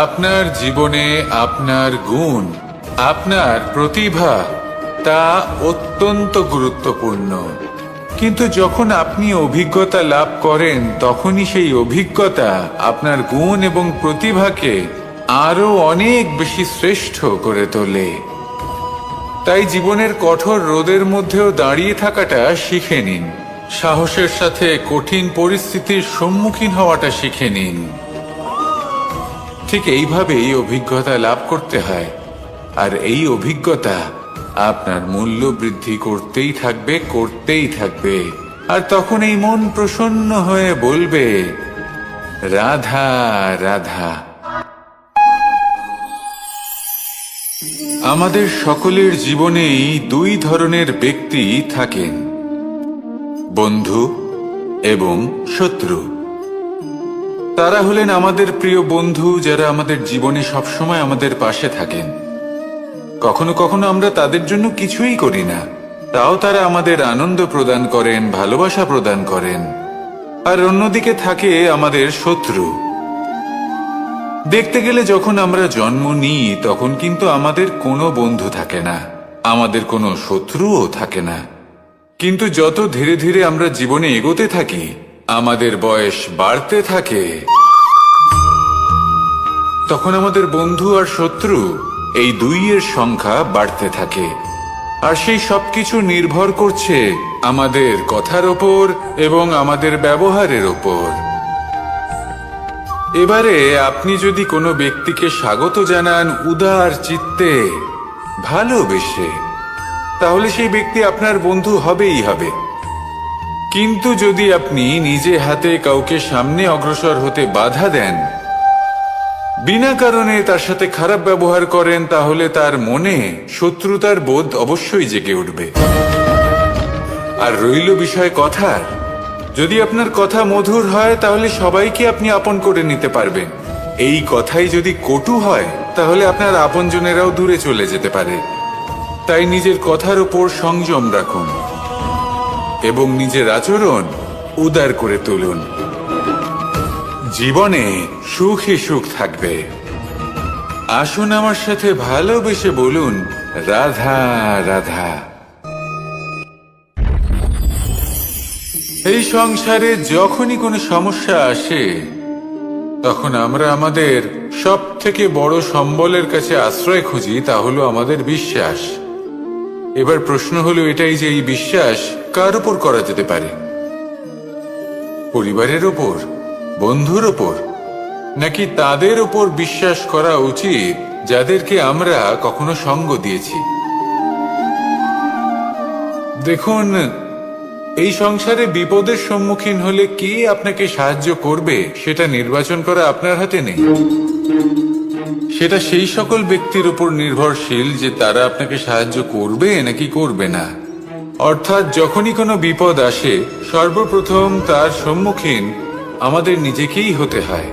আপনার জীবনে আপনার গুণ, আপনার প্রতিভা, তা অত্যন্ত গুরুত্বপূর্ণ। কিন্তু যখন আপনি অভিজ্ঞতা লাভ করেন, তখনই সেই অভিজ্ঞতা আপনার গুণ এবং প্রতিভাকে আরো অনেক বেশি শ্রেষ্ঠ করে তোলে। তাই জীবনের কঠোর রোদের মধ্যেও দাঁড়িয়ে থাকাটা শিখে নিন, সাহসের সাথে কঠিন পরিস্থিতির সম্মুখীন হওয়াটা শিখে নিন। ঠিক এইভাবেই অভিজ্ঞতা লাভ করতে হয়, আর এই অভিজ্ঞতা আপনার মূল্য বৃদ্ধি করতেই থাকবে, করতেই থাকবে। আর তখন এই মন প্রসন্ন হয়ে বলবে, রাধা রাধা। আমাদের সকলের জীবনেই দুই ধরনের ব্যক্তি থাকেন, বন্ধু এবং শত্রু। তারা হলেন আমাদের প্রিয় বন্ধু, যারা আমাদের জীবনে সবসময় আমাদের পাশে থাকেন। কখনো কখনো আমরা তাদের জন্য কিছুই করি না, তাও তারা আমাদের আনন্দ প্রদান করেন, ভালোবাসা প্রদান করেন। আর অন্যদিকে থাকে আমাদের শত্রু। দেখতে গেলে যখন আমরা জন্ম নিই, তখন কিন্তু আমাদের কোনো বন্ধু থাকে না, আমাদের কোনো শত্রুও থাকে না। কিন্তু যত ধীরে ধীরে আমরা জীবনে এগোতে থাকি, আমাদের বয়স বাড়তে থাকে, তখন আমাদের বন্ধু আর শত্রু এই দুইয়ের সংখ্যা বাড়তে থাকে। আর সেই সবকিছু নির্ভর করছে আমাদের কথার ওপর এবং আমাদের ব্যবহারের ওপর। এবারে আপনি যদি কোনো ব্যক্তিকে স্বাগত জানান উদার চিত্তে, ভালোবেসে, তাহলে সেই ব্যক্তি আপনার বন্ধু হবেই হবে। কিন্তু যদি আপনি নিজে হাতে কাউকে সামনে অগ্রসর হতে বাধা দেন, বিনা কারণে তার সাথে খারাপ ব্যবহার করেন, তাহলে তার মনে শত্রুতার বোধ অবশ্যই জেগে উঠবে। আর রইল বিষয় কথার, যদি আপনার কথা মধুর হয় তাহলে সবাইকে আপনি আপন করে নিতে পারবেন। এই কথাই যদি কটু হয় তাহলে আপনার আপনজনেরাও দূরে চলে যেতে পারে। তাই নিজের কথার উপর সংযম রাখুন এবং নিজের আচরণ উদার করে তুলুন। জীবনে সুখী সুখ থাকবে। আসুন আমার সাথে ভালোবেসে বলুন, রাধা রাধা। এই সংসারে যখনই কোনো সমস্যা আসে, তখন আমরা আমাদের সব থেকে বড় সম্বলের কাছে আশ্রয় খুঁজি, তা হলো আমাদের বিশ্বাস। এবার প্রশ্ন হলো এটাই যে এই বিশ্বাস কার উপর করা যেতে পারে? পরিবারের ওপর, বন্ধুর ওপর, নাকি তাদের উপর বিশ্বাস করা উচিত যাদেরকে আমরা কখনো সঙ্গ দিয়েছি? দেখুন, এই সংসারে বিপদের সম্মুখীন হলে কে আপনাকে সাহায্য করবে সেটা নির্বাচন করা আপনার হাতে নেই। সেটা সেই সকল ব্যক্তির উপর নির্ভরশীল যে তারা আপনাকে সাহায্য করবে নাকি করবে না। অর্থাৎ যখনই কোনো বিপদ আসে, সর্বপ্রথম তার সম্মুখীন আমাদের নিজেকেই হতে হয়।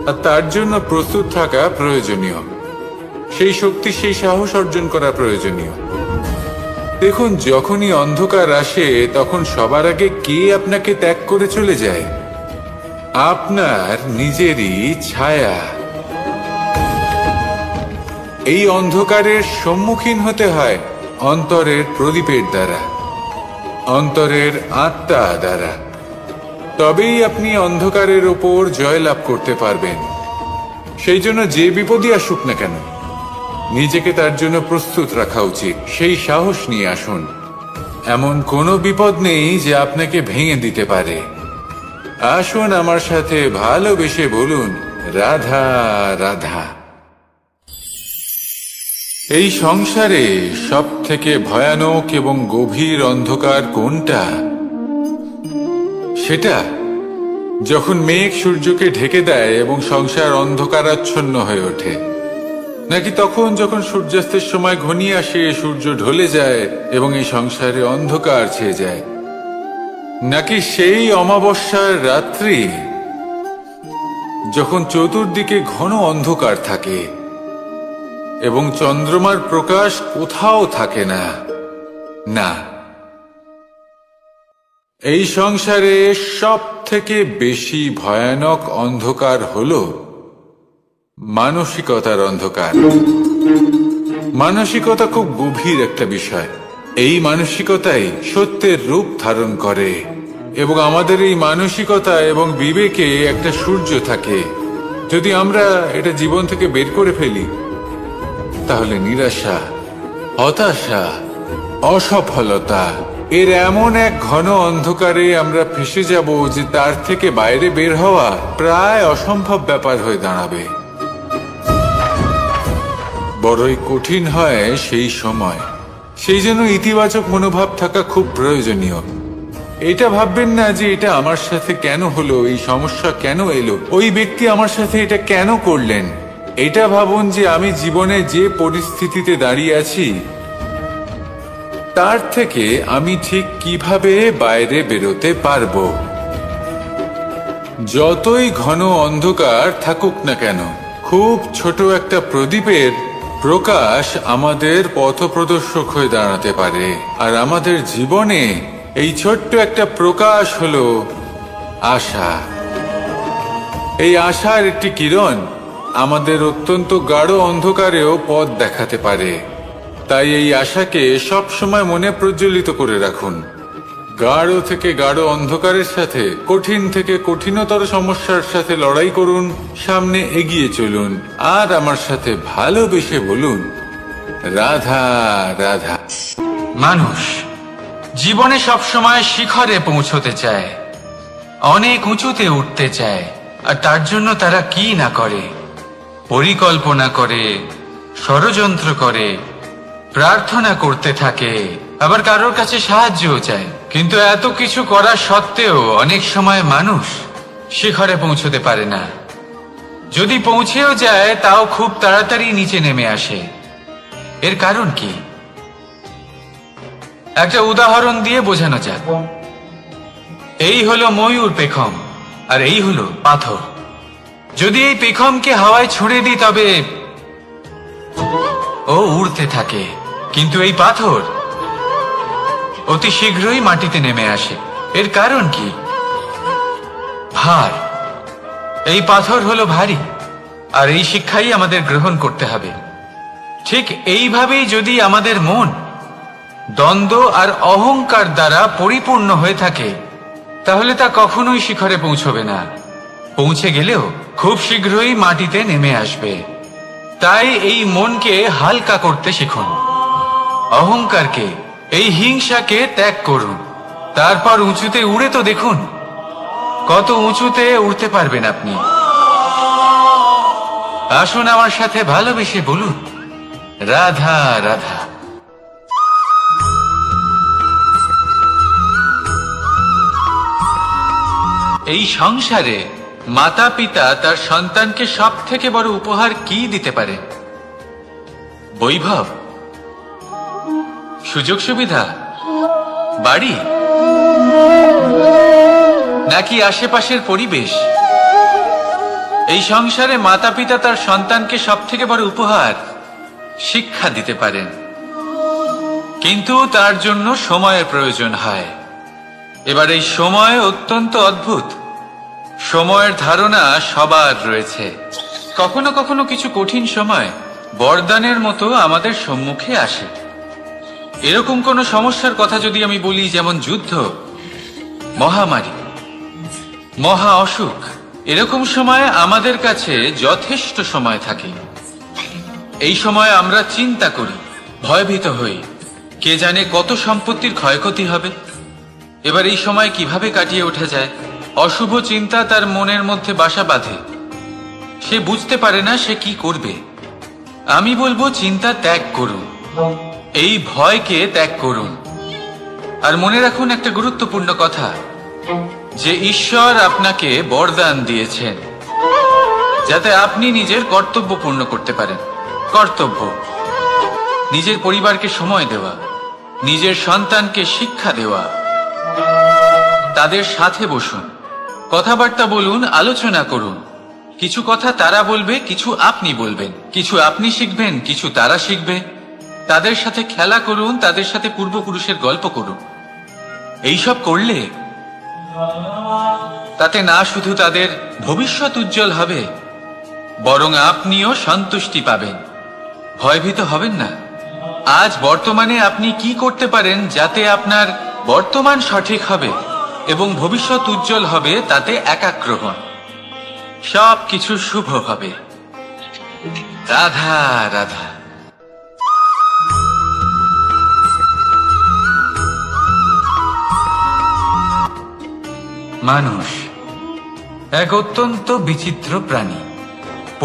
আর তার জন্য প্রস্তুত থাকা প্রয়োজনীয়, সেই শক্তি, সেই সাহস অর্জন করা প্রয়োজনীয়। দেখুন, যখনই অন্ধকার আসে তখন সবার আগে কে আপনাকে ত্যাগ করে চলে যায়? আপনার নিজেরই ছায়া। এই অন্ধকারের সম্মুখীন হতে হয় অন্তরের প্রদীপের দ্বারা, অন্তরের আত্মা দ্বারা। তবেই আপনি অন্ধকারের ওপর জয়লাভ করতে পারবেন। সেই জন্য যে বিপদই আসুক না কেন, নিজেকে তার জন্য প্রস্তুত রাখা উচিত। সেই সাহস নিয়ে আসুন। এমন কোনো বিপদ নেই যে আপনাকে ভেঙে দিতে পারে। আসুন আমার সাথে ভালোবেসে বলুন, রাধা রাধা। এই সংসারে সব থেকে ভয়ানক এবং গভীর অন্ধকার কোনটা? সেটা যখন মেঘ সূর্যকে ঢেকে দেয় এবং সংসার অন্ধকারাচ্ছন্ন হয়ে ওঠে, নাকি তখন যখন সূর্যাস্তের সময় ঘনিয়ে আসে, সূর্য ঢলে যায় এবং এই সংসারে অন্ধকার ছেয়ে যায়, নাকি সেই অমাবস্যার রাত্রি যখন চতুর্দিকে ঘন অন্ধকার থাকে এবং চন্দ্রমার প্রকাশ কোথাও থাকে না? না, এই সংসারে সব থেকে বেশি ভয়ানক অন্ধকার হলো মানসিকতার অন্ধকার। মানসিকতা খুব গভীর একটা বিষয়। এই মানসিকতাই সত্যের রূপ ধারণ করে এবং আমাদের এই মানসিকতা এবং বিবেকে একটা সূর্য থাকে। যদি আমরা এটা জীবন থেকে বের করে ফেলি, তাহলে নিরাশা, হতাশা, অসফলতা এর এমন এক ঘন অন্ধকারে আমরা ফেসে যাব যে তার থেকে বাইরে বের হওয়া প্রায় অসম্ভব ব্যাপার হয়ে দাঁড়াবে। বড়ই কঠিন হয় সেই সময়। সেই জন্য ইতিবাচক মনোভাব থাকা খুব প্রয়োজনীয়। এটা ভাববেন না যে এটা আমার সাথে কেন হলো, এই সমস্যা কেন এলো, ওই ব্যক্তি আমার সাথে এটা কেন করলেন। এটা ভাবুন যে আমি জীবনে যে পরিস্থিতিতে দাঁড়িয়ে আছি তার থেকে আমি ঠিক কিভাবে বাইরে বেরোতে পারবো। যতই ঘন অন্ধকার থাকুক না কেন, খুব ছোট একটা প্রদীপের প্রকাশ আমাদের পথপ্রদর্শক হয়ে দাঁড়াতে পারে। আর আমাদের জীবনে এই ছোট্ট একটা প্রকাশ হলো আশা। এই আশার একটি কিরণ আমাদের অত্যন্ত গাঢ় অন্ধকারেও পথ দেখাতে পারে। তাই এই আশাকে সব সময় মনে প্রজ্বলিত করে রাখুন। গাঢ় থেকে গাঢ় অন্ধকারের সাথে, কঠিন থেকে কঠিনতর সমস্যার সাথে লড়াই করুন, সামনে এগিয়ে চলুন, আর আমার সাথে ভালোবেসে বলুন, রাধা রাধা। মানুষ জীবনে সবসময় শিখরে পৌঁছতে চায়, অনেক উঁচুতে উঠতে চায়, আর তার জন্য তারা কি না করে, পরিকল্পনা করে, ষড়যন্ত্র করে, প্রার্থনা করতে থাকে, আবার কারোর কাছে সাহায্যও চায়। কিন্তু এত কিছু করা সত্ত্বেও অনেক সময় মানুষ শিখরে পৌঁছতে পারে না। যদি পৌঁছেও যায় তাও খুব তাড়াতাড়ি নিচে নেমে আসে। এর কারণ কি? একটা উদাহরণ দিয়ে বোঝানো যাক। এই হলো ময়ূর পেখম, আর এই হলো পাথর। যদি এই পেখমকে হাওয়ায় ছুঁড়ে দিই তবে ও উড়তে থাকে, কিন্তু এই পাথর অতি শীঘ্রই মাটিতে নেমে আসে। এর কারণ কি? ভার। এই পাথর হলো ভারী, আর এই শিক্ষাই আমাদের গ্রহণ করতে হবে। ঠিক এইভাবেই যদি আমাদের মন দ্বন্দ্ব আর অহংকার দ্বারা পরিপূর্ণ হয়ে থাকে, তাহলে তা কখনোই শিখরে পৌঁছবে না। পৌঁছে গেলেও খুব শীঘ্রই মাটিতে নেমে আসবে। তাই এই মনকে হালকা করতে শিখুন, অহংকারকে, এই হিংসাকে ত্যাগ করুন, তারপর উঁচুতে উড়ে তো দেখুন কত উঁচুতে উড়তে পারবেন আপনি। আসুন আমার সাথে ভালোবেসে বলুন, রাধা রাধা। এই সংসারে মাতা পিতা তার সন্তানকে সব থেকে বড় উপহার কি দিতে পারে? বৈভব, সুযোগ সুবিধা, বাড়ি, নাকি আশেপাশের পরিবেশ? এই সংসারে মাতা পিতা তার সন্তানকে সব থেকে বড় উপহার শিক্ষা দিতে পারেন, কিন্তু তার জন্য সময়ের প্রয়োজন হয়। এবার এই সময় অত্যন্ত অদ্ভুত। সময়ের ধারণা সবার রয়েছে। কখনো কখনো কিছু কঠিন সময় বরদানের মতো আমাদের সম্মুখে আসে। এরকম কোন সমস্যার কথা যদি আমি বলি, যেমন যুদ্ধ, মহামারী, মহা অসুখ, এরকম সময় আমাদের কাছে যথেষ্ট সময় থাকে। এই সময় আমরা চিন্তা করি, ভয়ভীত হই, কে জানে কত সম্পত্তির ক্ষয়ক্ষতি হবে। এবার এই সময় কিভাবে কাটিয়ে ওঠা যায়? অশুভ চিন্তা তার মনের মধ্যে বাসা বাঁধে, সে বুঝতে পারে না সে কি করবে। আমি বলবো, চিন্তা ত্যাগ করুন, এই ভয়কে ত্যাগ করুন। আর মনে রাখুন একটা গুরুত্বপূর্ণ কথা, যে ঈশ্বর আপনাকে বরদান দিয়েছেন যাতে আপনি নিজের কর্তব্য পূর্ণ করতে পারেন। কর্তব্য, নিজের পরিবারকে সময় দেওয়া, নিজের সন্তানকে শিক্ষা দেওয়া। তাদের সাথে বসুন, কথাবার্তা বলুন, আলোচনা করুন। কিছু কথা তারা বলবে, কিছু আপনি বলবেন, কিছু আপনি শিখবেন, কিছু তারা শিখবে। তাদের সাথে খেলা করুন, তাদের সাথে পূর্বপুরুষের গল্প করুন। এইসব করলে তাতে না শুধু তাদের ভবিষ্যৎ উজ্জ্বল হবে, বরং আপনিও সন্তুষ্টি পাবেন। ভয়ভীত হবেন না। আজ বর্তমানে আপনি কি করতে পারেন যাতে আপনার বর্তমান সঠিক হবে এবং ভবিষ্যৎ উজ্জ্বল হবে, তাতে একাগ্র হন। সব কিছু শুভ হবে। রাধা রাধা। মানুষ এক অত্যন্ত বিচিত্র প্রাণী।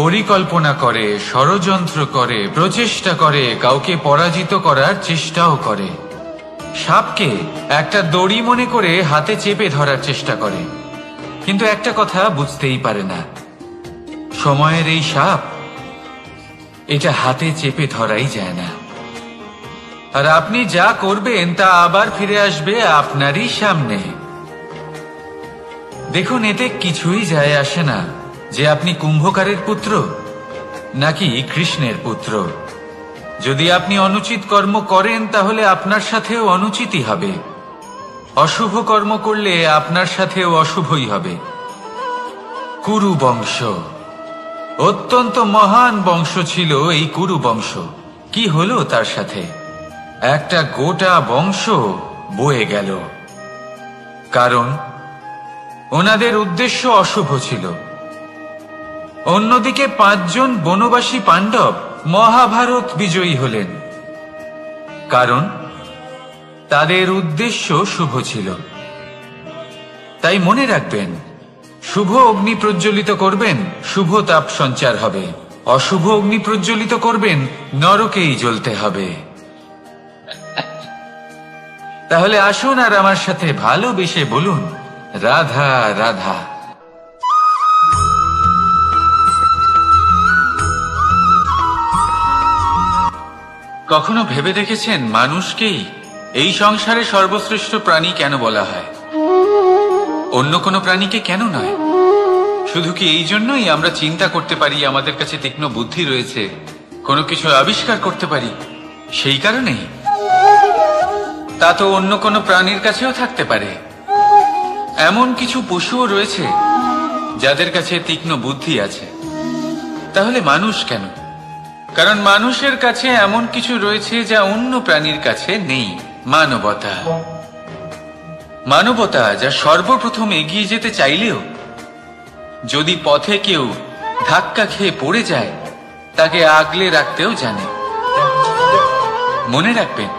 পরিকল্পনা করে, ষড়যন্ত্র করে, প্রচেষ্টা করে, কাউকে পরাজিত করার চেষ্টাও করে। সাপকে একটা দড়ি মনে করে হাতে চেপে ধরার চেষ্টা করে, কিন্তু একটা কথা বুঝতেই পারে না, সময়ের এই সাপ, এটা হাতে চেপে ধরাই যায় না। আর আপনি যা করবেন তা আবার ফিরে আসবে আপনারই সামনে। দেখুন, এতে কিছুই যায় আসে না যে আপনি কুম্ভকারের পুত্র নাকি কৃষ্ণের পুত্র। যদি আপনি অনুচিত কর্ম করেন তাহলে আপনার সাথেও অনুচিতই হবে। অশুভ কর্ম করলে আপনার সাথেও অশুভই হবে। কুরু বংশ অত্যন্ত মহান বংশ ছিল। এই কুরু বংশ কি হলো তার সাথে? একটা গোটা বংশ বয়ে গেল। কারণ ওনাদের উদ্দেশ্য অশুভ ছিল। অন্যদিকে 5 জন বনবাসী পাণ্ডব মহাভারত বিজয়ী হলেন, কারণ তাদের উদ্দেশ্য শুভ ছিল। তাই মনে রাখবেন, শুভ অগ্নি প্রজ্বলিত করবেন, শুভ তাপ সঞ্চার হবে। অশুভ অগ্নি প্রজ্বলিত করবেন, নরকেই জ্বলতে হবে। তাহলে আসুন আর আমার সাথে ভালোবেসে বলুন, রাধা রাধা। কখনো ভেবে দেখেছেন মানুষকেই এই সংসারে সর্বশ্রেষ্ঠ প্রাণী কেন বলা হয়? অন্য কোনো প্রাণীকে কেন নয়? শুধু কি এই জন্যই আমরা চিন্তা করতে পারি, আমাদের কাছে তীক্ষ্ণ বুদ্ধি রয়েছে, কোনো কিছু আবিষ্কার করতে পারি, সেই কারণেই? তা তো অন্য কোনো প্রাণীর কাছেও থাকতে পারে। এমন কিছু পশুও রয়েছে যাদের কাছে তীক্ষ্ণ বুদ্ধি আছে। তাহলে মানুষ কেন? কারণ মানুষের কাছে এমন কিছু রয়েছে যা অন্য প্রাণীর কাছে নেই। মানবতা। মানবতা, যা সর্বপ্রথম এগিয়ে যেতে চাইলেও যদি পথে কেউ ধাক্কা খেয়ে পড়ে যায়, তাকে আগলে রাখতেও জানে। মনে রাখবেন,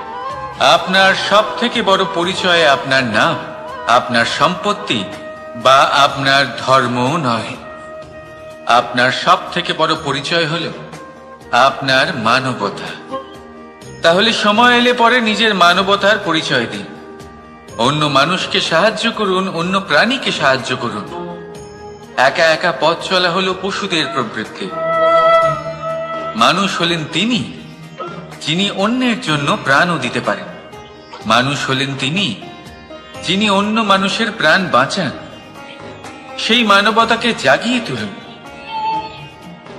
আপনার সব থেকে বড় পরিচয় আপনার নাম, আপনার সম্পত্তি বা আপনার ধর্ম নয়। আপনার সব থেকে বড় পরিচয় হল আপনার মানবতা। তাহলে সময় এলে পরে নিজের মানবতার পরিচয় দিন। অন্য মানুষকে সাহায্য করুন, অন্য প্রাণীকে সাহায্য করুন। একা একা পথ চলা হলো পশুদের প্রবৃত্তি। মানুষ হলেন তিনি যিনি অন্যের জন্য প্রাণও দিতে পারেন। মানুষ হলেন তিনি যিনি অন্য মানুষের প্রাণ বাঁচান। সেই মানবতাকে জাগিয়ে তুলুন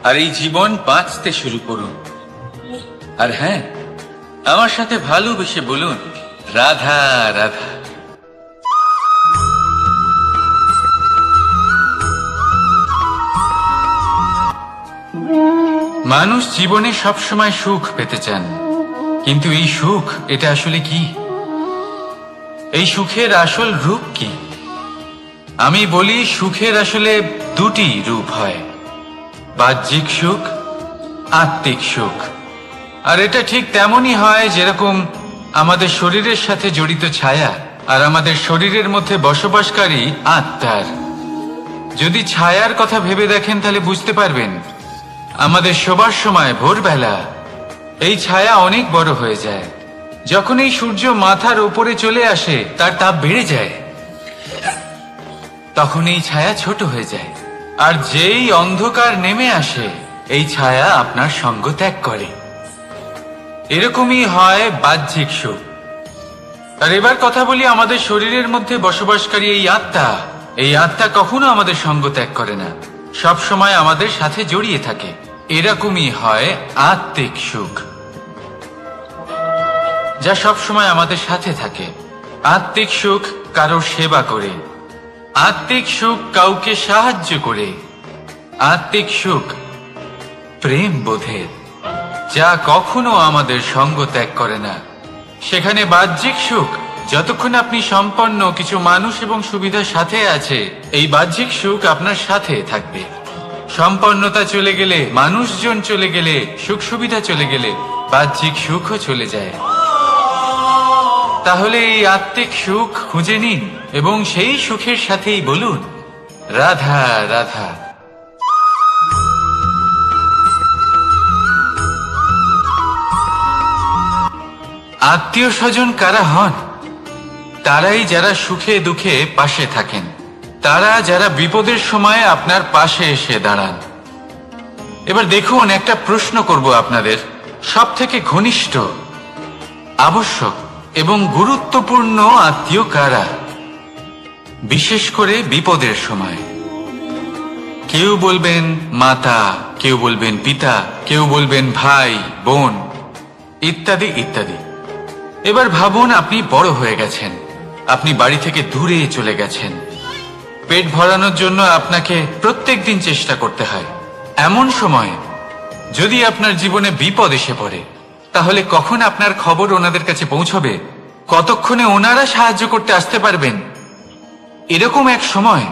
আর এই জীবন বাঁচতে শুরু করুন। আর হ্যাঁ, আমার সাথে ভালোবেসে বলুন, রাধা রাধা। মানুষ জীবনে সবসময় সুখ পেতে চান, কিন্তু এই সুখ, এটা আসলে কি? এই সুখের আসল রূপ কি? আমি বলি, সুখের আসলে দুটি রূপ হয়, বাহ্যিক সুখ, আত্মিক সুখ। আর এটা ঠিক তেমনই হয় যেরকম আমাদের শরীরের সাথে জড়িত ছায়া আর আমাদের শরীরের মধ্যে বসবাসকারী আত্মার। যদি ছায়ার কথা ভেবে দেখেন তাহলে বুঝতে পারবেন, আমাদের শোবার সময় ভোরবেলা এই ছায়া অনেক বড় হয়ে যায়। যখন এই সূর্য মাথার উপরে চলে আসে, তার তাপ বেড়ে যায়, তখন এই ছায়া ছোট হয়ে যায়। আর যেই অন্ধকার নেমে আসে, এই ছায়া আপনার সঙ্গ ত্যাগ করে। এরকমই হয় বাহ্যিক সুখ। আর এবার কথা বলি আমাদের শরীরের মধ্যে বসবাসকারী এই আত্মা। এই আত্মা কখনো আমাদের সঙ্গ ত্যাগ করে না, সব সময় আমাদের সাথে জড়িয়ে থাকে। এরকমই হয় আত্মিক সুখ, যা সব সময় আমাদের সাথে থাকে। আত্মিক সুখ কারোর সেবা করে, আত্মিক সুখ কাউকে সাহায্য করে, আত্মিক সুখ প্রেম বোধের, যা কখনো আমাদের সঙ্গ ত্যাগ করে না। সেখানে বাহ্যিক সুখ, যতক্ষণ আপনি সম্পন্ন কিছু মানুষ এবং সুবিধার সাথে আছে, এই বাহ্যিক সুখ আপনার সাথে থাকবে। সম্পন্নতা চলে গেলে, মানুষজন চলে গেলে, সুখ সুবিধা চলে গেলে, বাহ্যিক সুখও চলে যায়। তাহলে এই আত্মিক সুখ খুঁজে নিন এবং সেই সুখের সাথেই বলুন, রাধা রাধা। আত্মীয় স্বজন কারা হন? তারাই যারা সুখে দুঃখে পাশে থাকেন, তারা যারা বিপদের সময় আপনার পাশে এসে দাঁড়ান। এবার দেখুন, একটা প্রশ্ন করব আপনাদের, সব থেকে ঘনিষ্ঠ, আবশ্যক এবং গুরুত্বপূর্ণ আত্মীয় কারা, বিশেষ করে বিপদের সময়? কেউ বলবেন মাতা, কেউ বলবেন পিতা, কেউ বলবেন ভাই বোন, ইত্যাদি ইত্যাদি। এবার ভাবুন, আপনি বড় হয়ে গেছেন, আপনি বাড়ি থেকে দূরে চলে গেছেন। পেট ভরানোর জন্য আপনাকে প্রত্যেকদিন চেষ্টা করতে হয়। এমন সময় যদি আপনার জীবনে বিপদ এসে পড়ে, তাহলে কখন আপনার খবর ওনাদের কাছে পৌঁছবে? কতক্ষণে ওনারা সাহায্য করতে আসতে পারবেন? এরকম এক সময়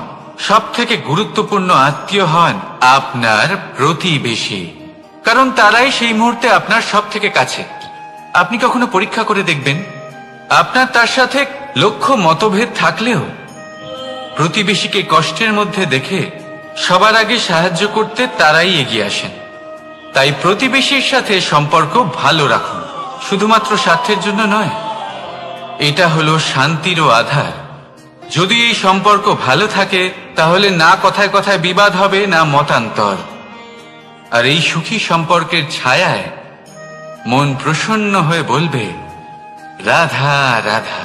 সব থেকে গুরুত্বপূর্ণ আত্মীয় হন আপনার প্রতিবেশী, কারণ তারাই সেই মুহূর্তে আপনার সব থেকে কাছে। আপনি কখনো পরীক্ষা করে দেখবেন, আপনার তার সাথে লক্ষ্য মতভেদ থাকলেও প্রতিবেশীকে কষ্টের মধ্যে দেখে সবার আগে সাহায্য করতে তারাই এগিয়ে আসেন। তাই প্রতিবেশীর সাথে সম্পর্ক ভালো রাখুন, শুধুমাত্র স্বার্থের জন্য নয়। এটা হলো শান্তিরও আধার। যদি এই সম্পর্ক ভালো থাকে তাহলে না কথায় কথায় বিবাদ হবে, না মতান্তর। আর এই সুখী সম্পর্কের ছায়ায় মন প্রসন্ন হয়ে বলবে, রাধা রাধা।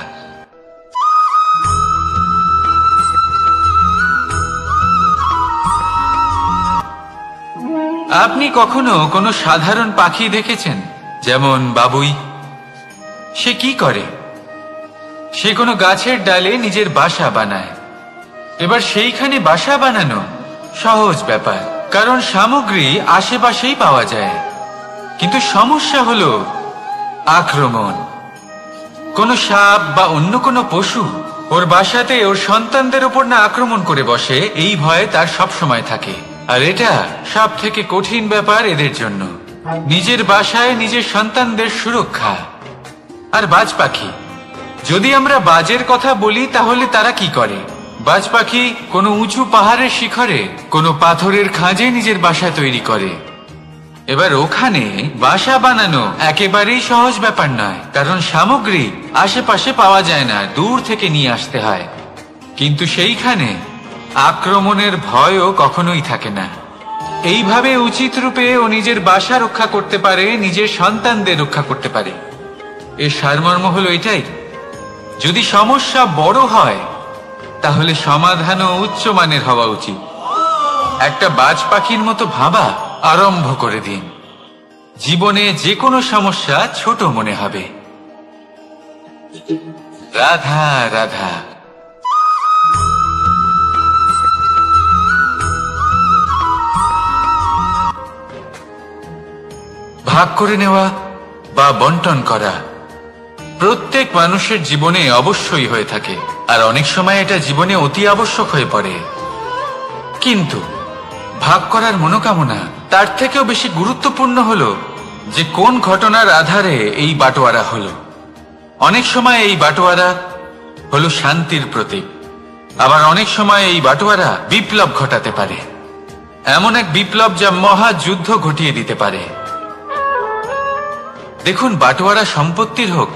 আপনি কখনো কোনো সাধারণ পাখি দেখেছেন, যেমন বাবুই? সে কি করে? সে কোনো গাছের ডালে নিজের বাসা বানায়। এবার সেইখানে বাসা বানানো সহজ ব্যাপার, কারণ সামগ্রী আশেপাশেই পাওয়া যায়। কিন্তু সমস্যা হলো আক্রমণ। কোনো সাপ বা অন্য কোনো পশু ওর বাসাতে ওর সন্তানদের উপর না আক্রমণ করে বসে, এই ভয়ে তার সব সময় থাকে। আর এটা সব থেকে কঠিন ব্যাপার এদের জন্য, নিজের বাসায় নিজের সন্তানদের সুরক্ষা। আর বাজ পাখি, যদি আমরা বাজের কথা বলি তাহলে তারা কি করে? বাজ পাখি কোনো উঁচু পাহাড়ের শিখরে, কোনো পাথরের খাঁজে নিজের বাসা তৈরি করে। এবার ওখানে বাসা বানানো একেবারেই সহজ ব্যাপার নয়, কারণ সামগ্রী আশেপাশে পাওয়া যায় না, দূর থেকে নিয়ে আসতে হয়। কিন্তু সেইখানে আক্রমণের ভয়ও কখনোই থাকে না। এইভাবে উচিত রূপে ও নিজের বাসা রক্ষা করতে পারে, নিজের সন্তানদের রক্ষা করতে পারে। এর সারমর্ম হলো এটাই, যদি সমস্যা বড় হয় তাহলে সমাধানও উচ্চমানের হওয়া উচিত। একটা বাজ পাখির মতো ভাবা আরম্ভ করে দিন। জীবনে যে কোনো সমস্যা ছোট মনে হবে। রাধা রাধা। ভাগ করে নেওয়া বা বন্টন করা প্রত্যেক মানুষের জীবনে অবশ্যই হয়ে থাকে, আর অনেক সময় এটা জীবনে অতি আবশ্যক হয়ে পড়ে। কিন্তু ভাগ করার মনোকামনা তার থেকেও বেশি গুরুত্বপূর্ণ হলো যে কোন ঘটনার আধারে এই বাটোয়ারা হলো। অনেক সময় এই বাটোয়ারা হলো শান্তির প্রতীক, আবার অনেক সময় এই বাটোয়ারা বিপ্লব ঘটাতে পারে, এমন এক বিপ্লব যা মহাযুদ্ধ ঘটিয়ে দিতে পারে। দেখুন, বাটোয়ারা সম্পত্তির হোক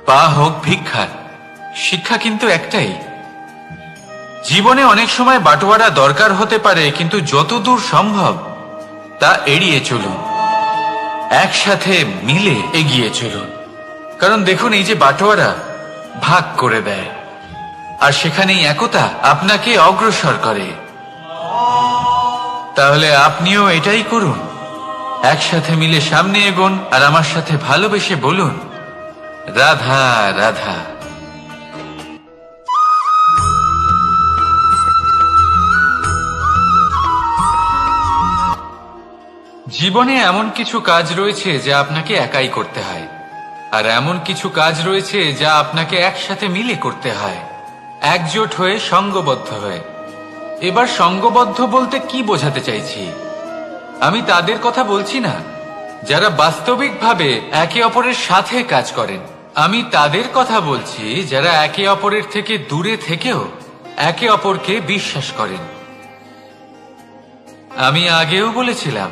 বা হোক ভিক্ষার, শিক্ষা কিন্তু একটাই। জীবনে অনেক সময় বাটোয়ারা দরকার হতে পারে, কিন্তু যতদূর সম্ভব তা এড়িয়ে চলুন, একসাথে মিলে এগিয়ে চলুন। কারণ দেখুন, এই যে বাটোয়ারা ভাগ করে দেয়, আর সেখানেই একতা আপনাকে অগ্রসর করে। তাহলে আপনিও এটাই করুন, একসাথে মিলে সামনে এগোন, আর আমার সাথে ভালোবেসে বলুন, রাধা রাধা। জীবনে এমন কিছু কাজ রয়েছে যা আপনাকে একাই করতে হয়, আর এমন কিছু কাজ রয়েছে যা আপনাকে একসাথে মিলে করতে হয়, একজোট হয়ে, সঙ্গবদ্ধ হয়ে। এবার সঙ্গবদ্ধ বলতে কি বোঝাতে চাইছি? আমি তাদের কথা বলছি না যারা বাস্তবিকভাবে একে অপরের সাথে কাজ করেন। আমি তাদের কথা বলছি যারা একে অপরের থেকে দূরে থেকেও একে অপরকে বিশ্বাস করেন। আমি আগেও বলেছিলাম,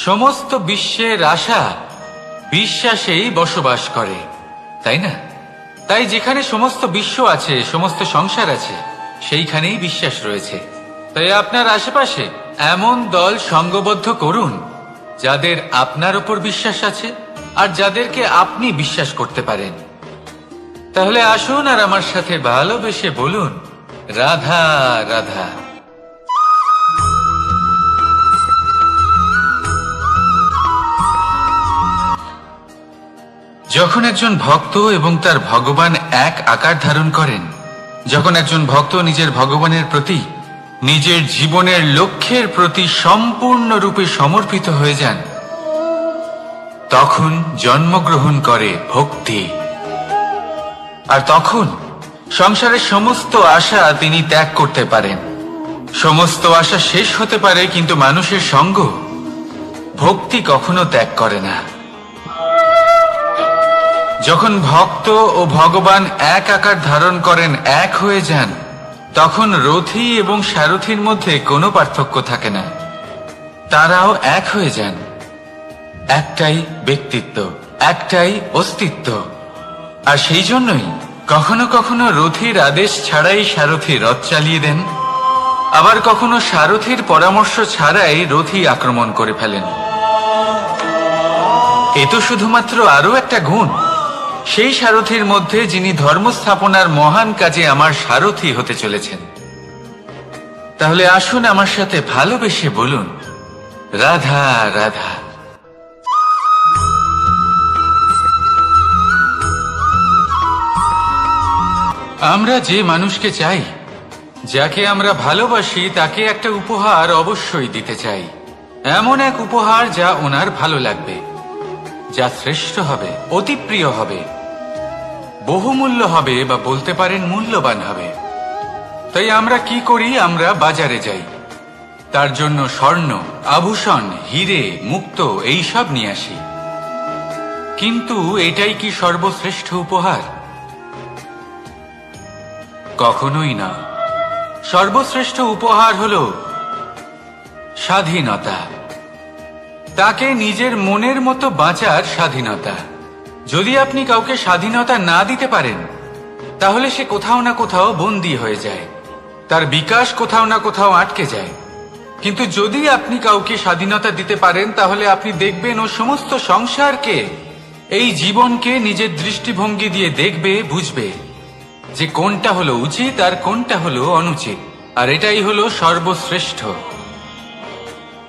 সমস্ত বিশ্বের আশা বিশ্বাসেই বসবাস করে, তাই না? তাই যেখানে সমস্ত বিশ্ব আছে, সমস্ত সংসার আছে, সেইখানেই বিশ্বাস রয়েছে। তাই আপনার আশেপাশে এমন দল সঙ্গবদ্ধ করুন যাদের আপনার উপর বিশ্বাস আছে আর যাদেরকে আপনি বিশ্বাস করতে পারেন। তাহলে আসুন আর আমার সাথে ভালোবেসে বলুন, রাধা রাধা। যখন একজন ভক্ত এবং তার ভগবান এক আকার ধারণ করেন, যখন একজন ভক্ত নিজের ভগবানের প্রতি, নিজের জীবনের লক্ষ্যের প্রতি সম্পূর্ণরূপে সমর্পিত হয়ে যান, তখন জন্মগ্রহণ করে ভক্তি। আর তখন সংসারের সমস্ত আশা তিনি ত্যাগ করতে পারেন। সমস্ত আশা শেষ হতে পারে, কিন্তু মানুষের সঙ্গ ভক্তি কখনো ত্যাগ করে না। যখন ভক্ত ও ভগবান এক আকার ধারণ করেন, এক হয়ে যান, তখন রথী এবং সারথীর মধ্যে কোনো পার্থক্য থাকে না। তারাও এক হয়ে যান। একটাই ব্যক্তিত্ব, একটাই অস্তিত্ব। আর সেই জন্যই কখনো কখনো রথীর আদেশ ছাড়াই সারথী রথ চালিয়ে দেন, আবার কখনো সারথীর পরামর্শ ছাড়াই রথী আক্রমণ করে ফেলেন। এ তো শুধুমাত্র আরো একটা গুণ সেই সারথীর মধ্যে, যিনি ধর্ম স্থাপনার মহান কাজে আমার সারথী হতে চলেছেন। তাহলে আসুন আমার সাথে ভালোবেসে বলুন, রাধা রাধা। আমরা যে মানুষকে চাই, যাকে আমরা ভালোবাসি, তাকে একটা উপহার অবশ্যই দিতে চাই। এমন এক উপহার যা ওনার ভালো লাগবে, যা শ্রেষ্ঠ হবে, অতি প্রিয় হবে, বহুমূল্য হবে, বা বলতে পারেন মূল্যবান হবে। তাই আমরা কি করি? আমরা বাজারে যাই, তার জন্য স্বর্ণ, আভূষণ, হিরে, মুক্ত এইসব নিয়ে আসি। কিন্তু এটাই কি সর্বশ্রেষ্ঠ উপহার? কখনোই না। সর্বশ্রেষ্ঠ উপহার হলো স্বাধীনতা, তাকে নিজের মনের মতো বাঁচার স্বাধীনতা। যদি আপনি কাউকে স্বাধীনতা না দিতে পারেন, তাহলে সে কোথাও না কোথাও বন্দী হয়ে যায়, তার বিকাশ কোথাও না কোথাও আটকে যায়। কিন্তু যদি আপনি কাউকে স্বাধীনতা দিতে পারেন, তাহলে আপনি দেখবেন ও সমস্ত সংসারকে, এই জীবনকে নিজের দৃষ্টিভঙ্গি দিয়ে দেখবে, বুঝবে যে কোনটা হলো উচিত আর কোনটা হলো অনুচিত। আর এটাই হলো সর্বশ্রেষ্ঠ।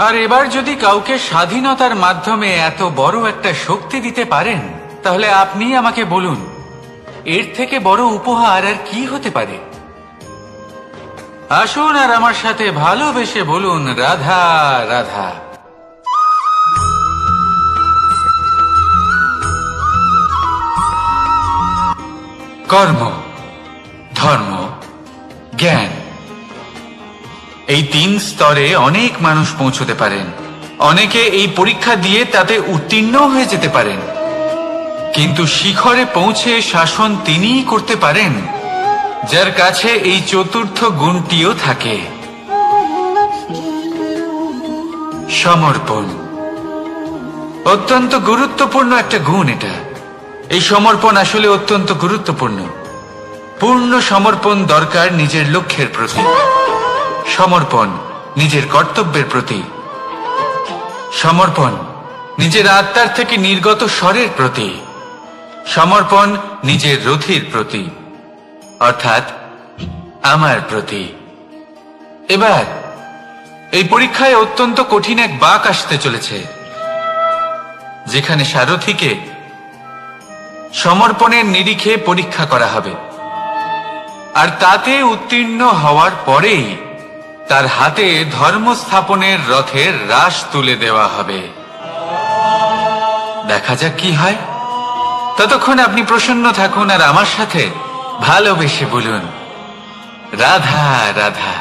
আর এবার যদি কাউকে স্বাধীনতার মাধ্যমে এত বড় একটা শক্তি দিতে পারেন, তাহলে আপনি আমাকে বলুন, এর থেকে বড় উপহার আর কি হতে পারে? আসুন আর আমার সাথে ভালোবেসে বলুন, রাধা রাধা। কর্ম, ধর্ম, জ্ঞান, এই তিন স্তরে অনেক মানুষ পৌঁছতে পারেন। অনেকে এই পরীক্ষা দিয়ে তাতে উত্তীর্ণ হয়ে যেতে পারেন, কিন্তু শিখরে পৌঁছে শাসন তিনিই করতে পারেন, যার কাছে এই চতুর্থ গুণটিও থাকে, সমর্পণ। অত্যন্ত গুরুত্বপূর্ণ একটা গুণ এটা। এই সমর্পণ আসলে অত্যন্ত গুরুত্বপূর্ণ। পূর্ণ সমর্পণ দরকার নিজের লক্ষ্যের প্রতি, সমর্পণ নিজের কর্তব্যের প্রতি, সমর্পণ নিজের আত্মার থেকে নির্গত স্বরের প্রতি, সমর্পণ নিজের রথীর প্রতি, অর্থাৎ আমার প্রতি। এবার এই পরীক্ষায় অত্যন্ত কঠিন এক বাঁক আসতে চলেছে, যেখানে সারথীকে সমর্পণের নিরিখে পরীক্ষা করা হবে। আর তাতে উত্তীর্ণ হওয়ার পরেই তার হাতে ধর্ম স্থাপনের রথের রাশ তুলে দেওয়া হবে। দেখা যাক কি হয়। ততক্ষণ আপনি প্রসন্ন থাকুন আর আমার সাথে ভালোবেসে বলুন, রাধা রাধা।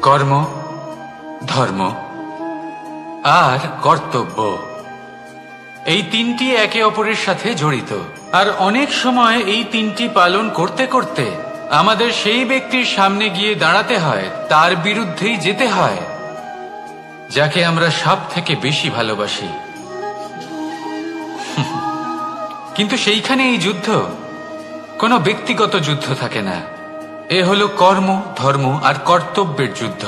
কর্ম, ধর্ম আর কর্তব্য, এই তিনটি একে অপরের সাথে জড়িত। আর অনেক সময় এই তিনটি পালন করতে করতে আমাদের সেই ব্যক্তির সামনে গিয়ে দাঁড়াতে হয়, তার বিরুদ্ধেই যেতে হয়, যাকে আমরা সব থেকে বেশি ভালোবাসি। কিন্তু সেইখানে এই যুদ্ধ কোনো ব্যক্তিগত যুদ্ধ থাকে না। এ হলো কর্ম, ধর্ম আর কর্তব্যের যুদ্ধ।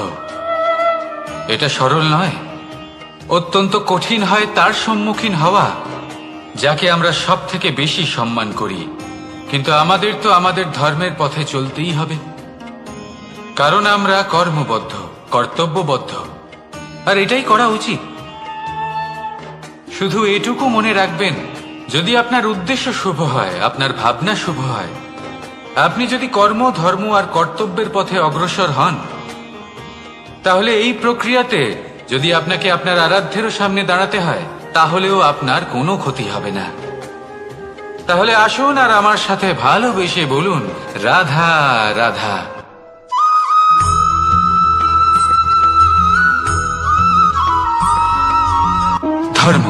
এটা সরল নয়, অত্যন্ত কঠিন হয় তার সম্মুখীন হওয়া, যাকে আমরা সব থেকে বেশি সম্মান করি। কিন্তু আমাদের তো আমাদের ধর্মের পথে চলতেই হবে, কারণ আমরা কর্মবদ্ধ, কর্তব্যবদ্ধ, আর এটাই করা উচিত। শুধু এটুকু মনে রাখবেন, যদি আপনার উদ্দেশ্য শুভ হয়, আপনার ভাবনা শুভ হয়, আপনি যদি কর্ম, ধর্ম আর কর্তব্যের পথে অগ্রসর হন, তাহলে এই প্রক্রিয়াতে যদি আপনাকে আপনার আরাধ্যেরও সামনে দাঁড়াতে হয় তাহলেও আপনার কোনো ক্ষতি হবে না। তাহলে আসুন আর আমার সাথে ভালোবেসে বলুন, রাধা রাধা। ধর্ম।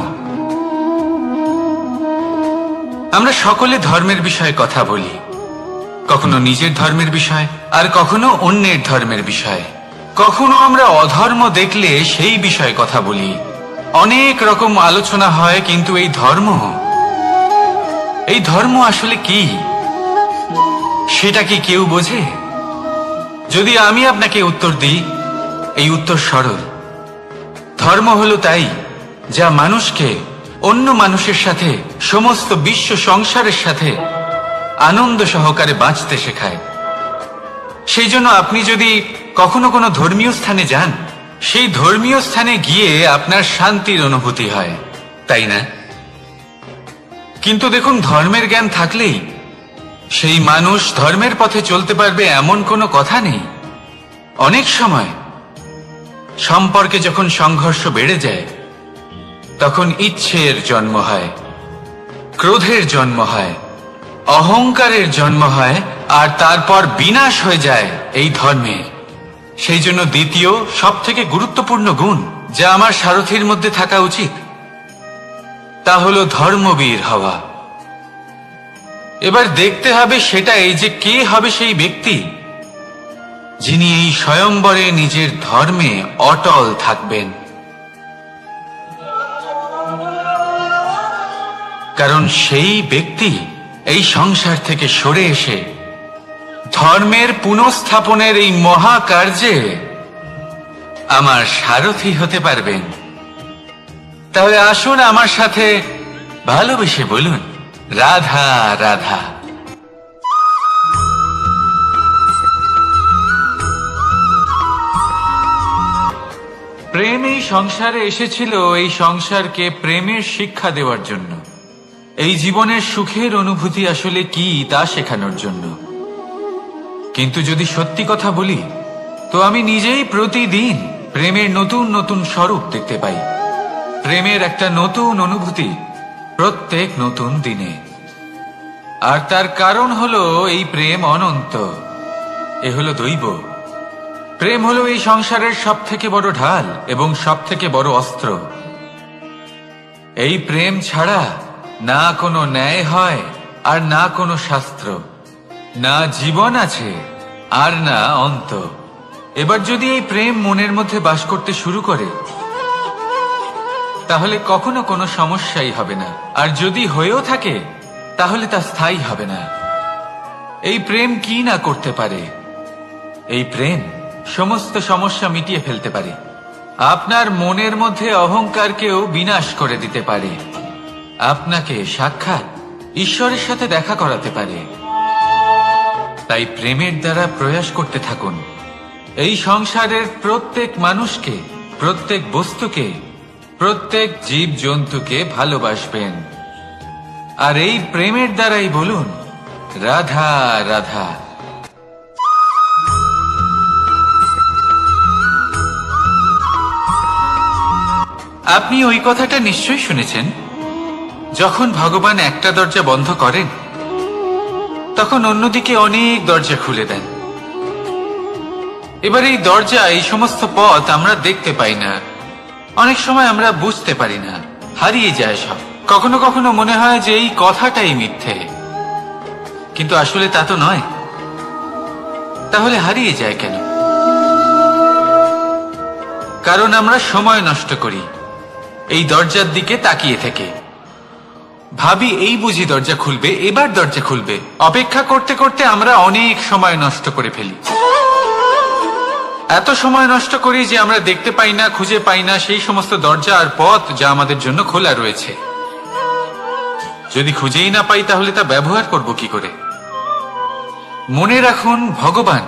আমরা সকলে ধর্মের বিষয়ে কথা বলি, কখনো নিজের ধর্মের বিষয় আর কখনো অন্যের ধর্মের বিষয়। কখনো আমরা অধর্ম দেখলে সেই বিষয়ে কথা বলি। অনেক রকম আলোচনা হয়, কিন্তু এই ধর্ম আসলে কি সেটা কি কেউ বোঝে? যদি আমি আপনাকে উত্তর দিই, এই উত্তর সরল। ধর্ম হলো তাই যা মানুষকে অন্য মানুষের সাথে, সমস্ত বিশ্ব সংসারের সাথে আনন্দ সহকারে বাঁচতে শেখায়। সেই জন্য আপনি যদি কখনো কোনো ধর্মীয় স্থানে যান, সেই ধর্মীয় স্থানে গিয়ে আপনার শান্তির অনুভূতি হয়, তাই না? কিন্তু দেখুন, ধর্মের জ্ঞান থাকলেই সেই মানুষ ধর্মের পথে চলতে পারবে এমন কোনো কথা নেই। অনেক সময় সম্পর্কে যখন সংঘর্ষ বেড়ে যায়, তখন ইচ্ছের জন্ম হয়, ক্রোধের জন্ম হয়, অহংকারের জন্ম হয়, আর তারপর বিনাশ হয়ে যায় এই ধর্মের। সেই জন্য দ্বিতীয় সবথেকে গুরুত্বপূর্ণ গুণ যা আমার সারথীর মধ্যে থাকা উচিত, তা হলো ধর্মবীর হওয়া। এবার দেখতে হবে সেটা এই যে কে হবে সেই ব্যক্তি যিনি এই স্বয়ম্বরে নিজের ধর্মে অটল থাকবেন। কারণ সেই ব্যক্তি এই সংসার থেকে সরে এসে ধর্মের পুনঃস্থাপনের এই মহাকার্যে আমার সারথী হতে পারবেন। তাহলে আসুন আমার সাথে ভালোবেসে বলুন, রাধা রাধা। প্রেম এই সংসারে এসেছিল এই সংসারকে প্রেমের শিক্ষা দেওয়ার জন্য, এই জীবনের সুখের অনুভূতি আসলে কি তা শেখানোর জন্য। কিন্তু যদি সত্যি কথা বলি, তো আমি নিজেই প্রতিদিন প্রেমের নতুন নতুন স্বরূপ দেখতে পাই। প্রেমের একটা নতুন অনুভূতি প্রত্যেক নতুন দিনে। আর তার কারণ হলো এই প্রেম অনন্ত, এ হলো দৈব। প্রেম হলো এই সংসারের সব থেকে বড় ঢাল এবং সব থেকে বড় অস্ত্র। এই প্রেম ছাড়া না কোনো ন্যায় হয় আর না কোনো শাস্ত্র, না জীবন আছে আর না অন্ত। এবার যদি এই প্রেম মনের মধ্যে বাস করতে শুরু করে, তাহলে কখনো কোনো সমস্যাই হবে না। আর যদি হয়েও থাকে, তাহলে তা স্থায়ী হবে না। এই প্রেম কি না করতে পারে? এই প্রেম সমস্ত সমস্যা মিটিয়ে ফেলতে পারে। আপনার মনের মধ্যে অহংকারকেও বিনাশ করে দিতে পারে। আপনাকে সাক্ষাৎ ঈশ্বরের সাথে দেখা করাতে পারে। তাই প্রেমের দ্বারা প্রয়াস করতে থাকুন। এই সংসারের প্রত্যেক মানুষকে, প্রত্যেক বস্তুকে, প্রত্যেক জীব জন্তুকে ভালোবাসবেন। আর এই প্রেমের দ্বারাই বলুন, রাধা রাধা। আপনি ওই কথাটা নিশ্চয়ই শুনেছেন, যখন ভগবান একটা দরজা বন্ধ করেন, তখন অন্যদিকে অনেক দরজা খুলে দেন। এবার এই দরজা, এই সমস্ত পথ আমরা দেখতে পাই না। অনেক সময় আমরা বুঝতে পারি না, হারিয়ে যায় সব। কখনো কখনো মনে হয় যে এই কথাটাই মিথ্যে, কিন্তু আসলে তা তো নয়। তাহলে হারিয়ে যায় কেন? কারণ আমরা সময় নষ্ট করি এই দরজার দিকে তাকিয়ে থেকে। ভাবি এই বুঝি দরজা খুলবে, এবার দরজা খুলবে। অপেক্ষা করতে করতে আমরা অনেক সময় নষ্ট করে ফেলি। এত সময় নষ্ট করি যে আমরা দেখতে পাই না, খুঁজে পাই না সেই সমস্ত দরজা আর পথ যা আমাদের জন্য খোলা রয়েছে। যদি খুঁজেই না পাই, তাহলে তা ব্যবহার করব কি করে? মনে রাখুন, ভগবান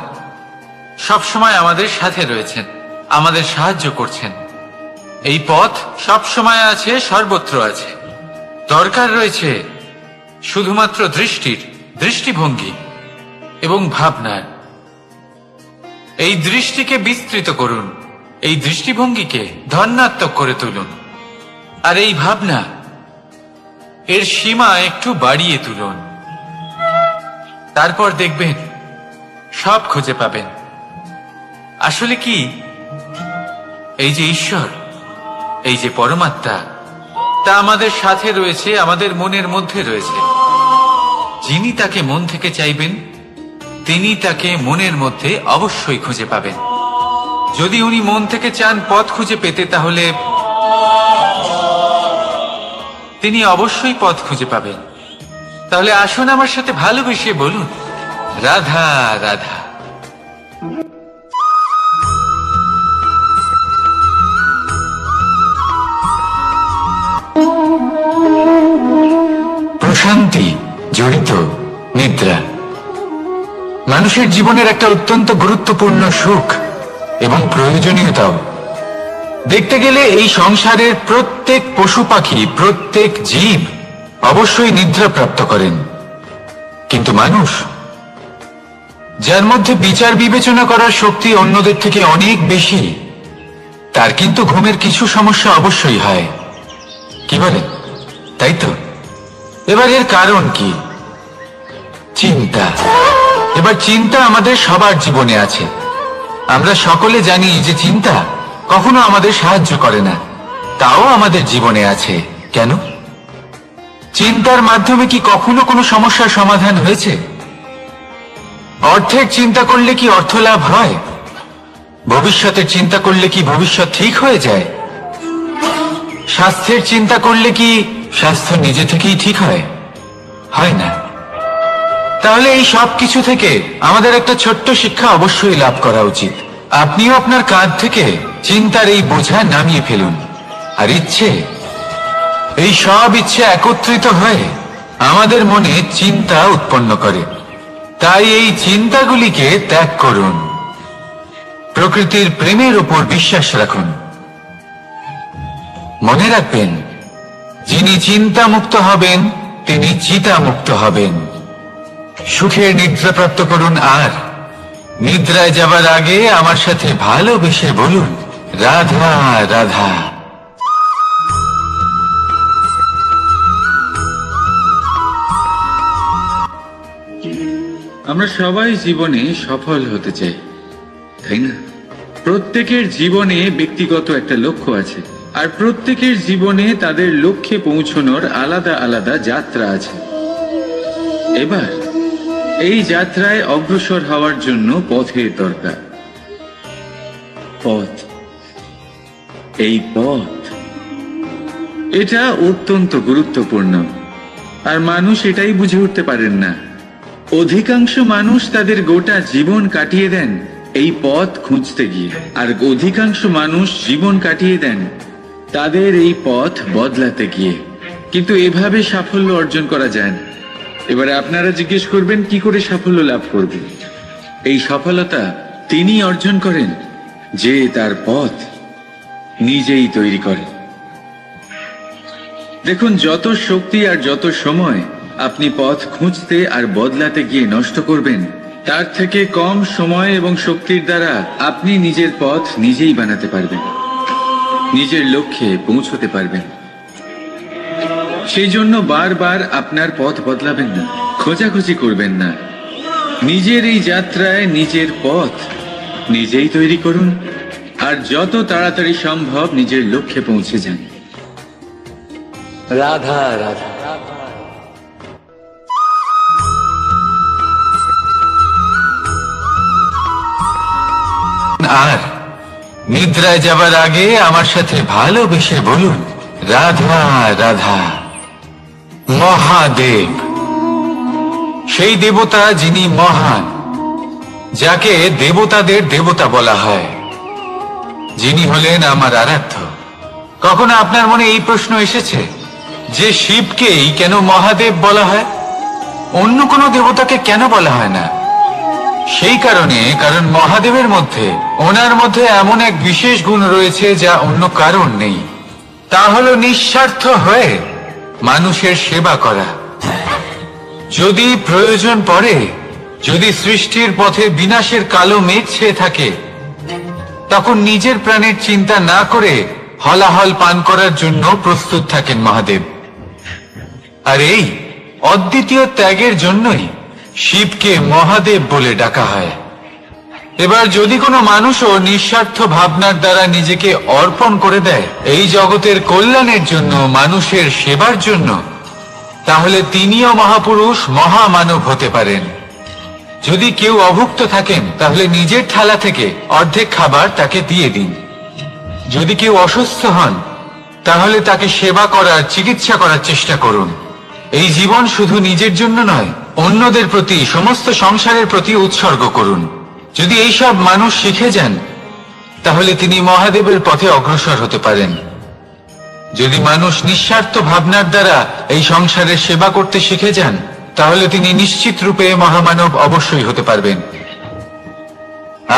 সবসময় আমাদের সাথে রয়েছেন, আমাদের সাহায্য করছেন। এই পথ সব সময় আছে, সর্বত্র আছে। দরকার রয়েছে শুধুমাত্র দৃষ্টির, দৃষ্টিভঙ্গি এবং ভাবনার। এই দৃষ্টিকে বিস্তৃত করুন, এই দৃষ্টিভঙ্গিকে ধনাত্মক করে তুলুন, আর এই ভাবনা এর সীমা একটু বাড়িয়ে তুলুন। তারপর দেখবেন সব খুঁজে পাবেন। আসলে কি, এই যে ঈশ্বর, এই যে পরমাত্মা, তা আমাদের সাথে রয়েছে, আমাদের মনের মধ্যে রয়েছে। যিনি তাকে মন থেকে চাইবেন, তিনি তাকে মনের মধ্যে অবশ্যই খুঁজে পাবেন। যদি উনি মন থেকে চান পথ খুঁজে পেতে, তাহলে তিনি অবশ্যই পথ খুঁজে পাবেন। তাহলে আসুন আমার সাথে ভালোবেসে বলুন, রাধা রাধা। প্রশান্তি জড়িত নিদ্রা মানুষের জীবনের একটা অত্যন্ত গুরুত্বপূর্ণ সুখ এবং প্রয়োজনীয়তাও। দেখতে গেলে এই সংসারের প্রত্যেক পশু পাখি, প্রত্যেক জীব অবশ্যই নিদ্রা প্রাপ্ত করেন, কিন্তু মানুষ, যার মধ্যে বিচার বিবেচনা করার শক্তি অন্যদের থেকে অনেক বেশি, তার কিন্তু ঘুমের কিছু সমস্যা অবশ্যই হয়। কি বলেন, তাই তো? এবার এর কারণ কি? চিন্তা। এবার চিন্তা আমাদের সবার জীবনে আছে। আমরা সকলে জানি যে চিন্তা কখনো আমাদের সাহায্য করে না, তাও আমাদের জীবনে আছে। কেন? চিন্তার মাধ্যমে কি কখনো কোনো সমস্যার সমাধান হয়েছে? অর্থের চিন্তা করলে কি অর্থ লাভ হয়? ভবিষ্যতের চিন্তা করলে কি ভবিষ্যৎ ঠিক হয়ে যায়? স্বাস্থ্যের চিন্তা করলে কি স্বাস্থ্য নিজে থেকেই ঠিক হয়? হয় না। তাহলে এই সব কিছু থেকে আমাদের একটা ছোট্ট শিক্ষা অবশ্যই লাভ করা উচিত। আপনিও আপনার কাঁধ থেকে চিন্তার এই বোঝা নামিয়ে ফেলুন। আর ইচ্ছে, এই সব ইচ্ছে একত্রিত হয়ে আমাদের মনে চিন্তা উৎপন্ন করে। তাই এই চিন্তাগুলিকে ত্যাগ করুন। প্রকৃতির প্রেমের উপর বিশ্বাস রাখুন। মনে রাখবেন, যিনি চিন্তা মুক্ত হবেন তিনি চিতা মুক্ত হবেন। সুখের নিদ্রা প্রাপ্ত করুন, আর নিদ্রায় যাবার আগে আমার সাথে ভালোবেসে বলুন, রাধা রাধা। আমরা সবাই জীবনে সফল হতে চাই, তাই না? প্রত্যেকের জীবনে ব্যক্তিগত একটা লক্ষ্য আছে, আর প্রত্যেকের জীবনে তাদের লক্ষ্যে পৌঁছানোর আলাদা আলাদা যাত্রা আছে। এবার এই যাত্রায় অগ্রসর হওয়ার জন্য পথের দরকার। পথ, এই পথ, এটা অত্যন্ত গুরুত্বপূর্ণ, আর মানুষ এটাই বুঝে উঠতে পারেন না। অধিকাংশ মানুষ তাদের গোটা জীবন কাটিয়ে দেন এই পথ খুঁজতে গিয়ে, আর অধিকাংশ মানুষ জীবন কাটিয়ে দেন তাদের এই পথ বদলাতে গিয়ে। কিন্তু এভাবে সাফল্য অর্জন করা যায় না। এবারে আপনারা জিজ্ঞেস করবেন, কি করে সাফল্য লাভ করবেন? এই সফলতা তিনি অর্জন করেন যে তার পথ নিজেই তৈরি করে। দেখুন, যত শক্তি আর যত সময় আপনি পথ খুঁজতে আর বদলাতে গিয়ে নষ্ট করবেন, তার থেকে কম সময় এবং শক্তির দ্বারা আপনি নিজের পথ নিজেই বানাতে পারবেন, নিজের লক্ষ্যে পৌঁছতে পারবেন। সেই জন্য বারবার আপনার পথ বদলাবেন না, খোঁজাখুঁজি করবেন না। নিজের এই যাত্রায় নিজের পথ নিজেই তৈরি করুন, আর যত তাড়াতাড়ি সম্ভব নিজের লক্ষ্যে পৌঁছে যান। রাধা রাধা। আর নিদ্রায় যাবার আগে আমার সাথে ভালোবেসে বলুন, রাধা রাধা। মহাদেব, সেই দেবতা যিনি মহান, যাকে দেবতাদের দেবতা বলা হয়, যিনি হলেন আমার আরাধ্য। কখনো আপনার মনে এই প্রশ্ন এসেছে যে শিবকেই কেন মহাদেব বলা হয়, অন্য কোনো দেবতাকে কেন বলা হয় না? সেই কারণ মহাদেবের মধ্যে, ওনার মধ্যে এমন এক বিশেষ গুণ রয়েছে যা অন্য কারণ নেই। তা হলো নিঃস্বার্থ হয়ে মানুষের সেবা করা। যদি প্রয়োজন পড়ে, যদি সৃষ্টির পথে বিনাশের কালো মেঘ ছেয়ে থাকে, তখন নিজের প্রাণের চিন্তা না করে হলাহল পান করার জন্য প্রস্তুত থাকেন মহাদেব। আর এই অদ্বিতীয় ত্যাগের জন্যই শিবকে মহাদেব বলে ডাকা হয়। এবার যদি কোনো মানুষও নিঃস্বার্থ ভাবনার দ্বারা নিজেকে অর্পণ করে দেয় এই জগতের কল্যাণের জন্য, মানুষের সেবার জন্য, তাহলে তিনিও মহাপুরুষ, মহামানব হতে পারেন। যদি কেউ অভুক্ত থাকেন তাহলে নিজের থালা থেকে অর্ধেক খাবার তাকে দিয়ে দিন। যদি কেউ অসুস্থ হন তাহলে তাকে সেবা করার, চিকিৎসা করার চেষ্টা করুন। এই জীবন শুধু নিজের জন্য নয়, অন্যদের প্রতি, সমস্ত সংসারের প্রতি উৎসর্গ করুন। যদি এইসব মানুষ শিখে যান তাহলে তিনি মহাদেবের পথে অগ্রসর হতে পারেন। যদি মানুষ নিঃস্বার্থ ভাবনার দ্বারা এই সংসারের সেবা করতে শিখে যান তাহলে তিনি নিশ্চিত রূপে মহামানব অবশ্যই হতে পারবেন।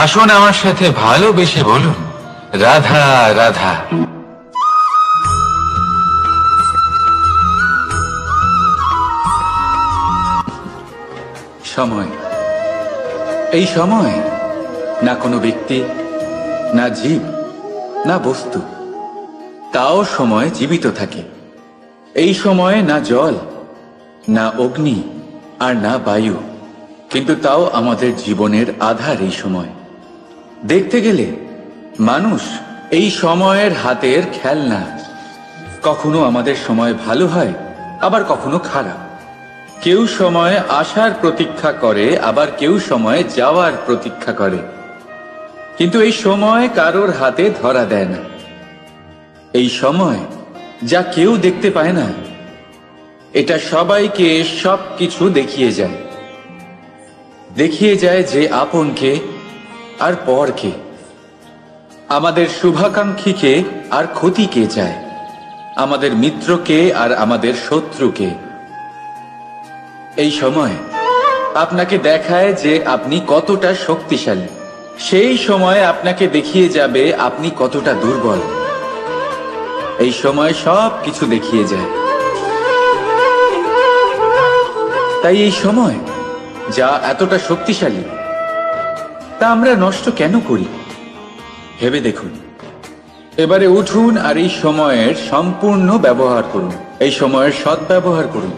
আসুন আমার সাথে ভালোবেসে বলুন, রাধা রাধা। সময়, এই সময় না কোনো ব্যক্তি, না জীব, না বস্তু, তাও সময় জীবিত থাকে। এই সময়ে না জল, না অগ্নি, আর না বায়ু, কিন্তু তাও আমাদের জীবনের আধার। এই সময় দেখতে গেলে মানুষ এই সময়ের হাতের খেলনা। কখনো আমাদের সময় ভালো হয়, আবার কখনো খারাপ। কেউ সময় আসার প্রতীক্ষা করে, আবার কেউ সময় যাওয়ার প্রতীক্ষা করে, কিন্তু এই সময় কারোর হাতে ধরা দেয় না। এই সময় যা কেউ দেখতে পায় না, এটা সবাইকে সবকিছু দেখিয়ে যায়। দেখিয়ে যায় যে আপনকে আর পরকে, আমাদের শুভাকাঙ্ক্ষীকে আর ক্ষতিকে চায়, আমাদের মিত্রকে আর আমাদের শত্রুকে। এই সময় আপনাকে দেখায় যে আপনি কতটা শক্তিশালী, সেই সময় আপনাকে দেখিয়ে যাবে আপনি কতটা দুর্বল। এই সময় সব কিছু দেখিয়ে যায়। তাই এই সময় যা এতটা শক্তিশালী, তা আমরা নষ্ট কেন করি? ভেবে দেখুন। এবারে উঠুন আর এই সময়ের সম্পূর্ণ ব্যবহার করুন, এই সময়ের সদ্ব্যবহার করুন।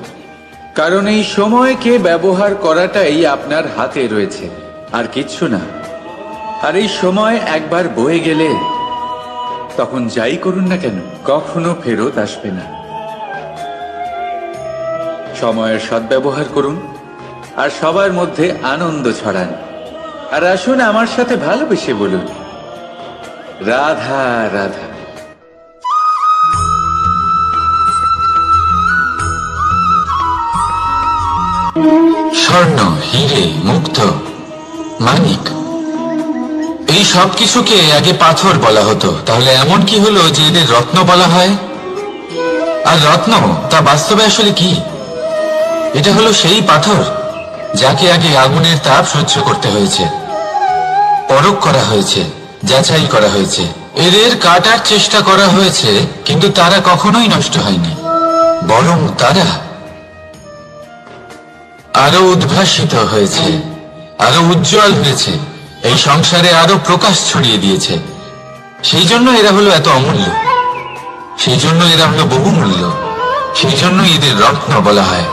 কারণ এই সময়কে ব্যবহার করাটাই আপনার হাতে রয়েছে, আর কিচ্ছু না। আর এই সময় একবার বয়ে গেলে তখন যাই করুন না কেন, কখনো ফেরত আসবে না। সময়ের সদ্ব্যবহার করুন আর সবার মধ্যে আনন্দ ছড়ান। আর আসুন আমার সাথে ভালোবেসে বলুন, রাধা রাধা। স্বর্ণ, হিরে, মুক্ত, মানিক, এই সব কিছুকে আগে পাথর বলা হতো। তাহলে এমন কি হলো যে এদের রত্ন বলা হয়? আর রত্ন তা বাস্তবে আসলে কি? এটা হলো সেই পাথর যাকে আগে আগুনের তাপ সহ্য করতে হয়েছে, পরখ করা হয়েছে, যাচাই করা হয়েছে, এদের কাটার চেষ্টা করা হয়েছে, কিন্তু তারা কখনোই নষ্ট হয়নি, বরং তারা আরো উদ্ভাসিত হয়েছে, আরো উজ্জ্বল হয়েছে, এই সংসারে আরো প্রকাশ ছড়িয়ে দিয়েছে। সেই জন্য এরা হলো এত অমূল্য, সেই জন্য এরা হলো বহুমূল্য, সেই জন্য এদের রত্ন বলা হয়।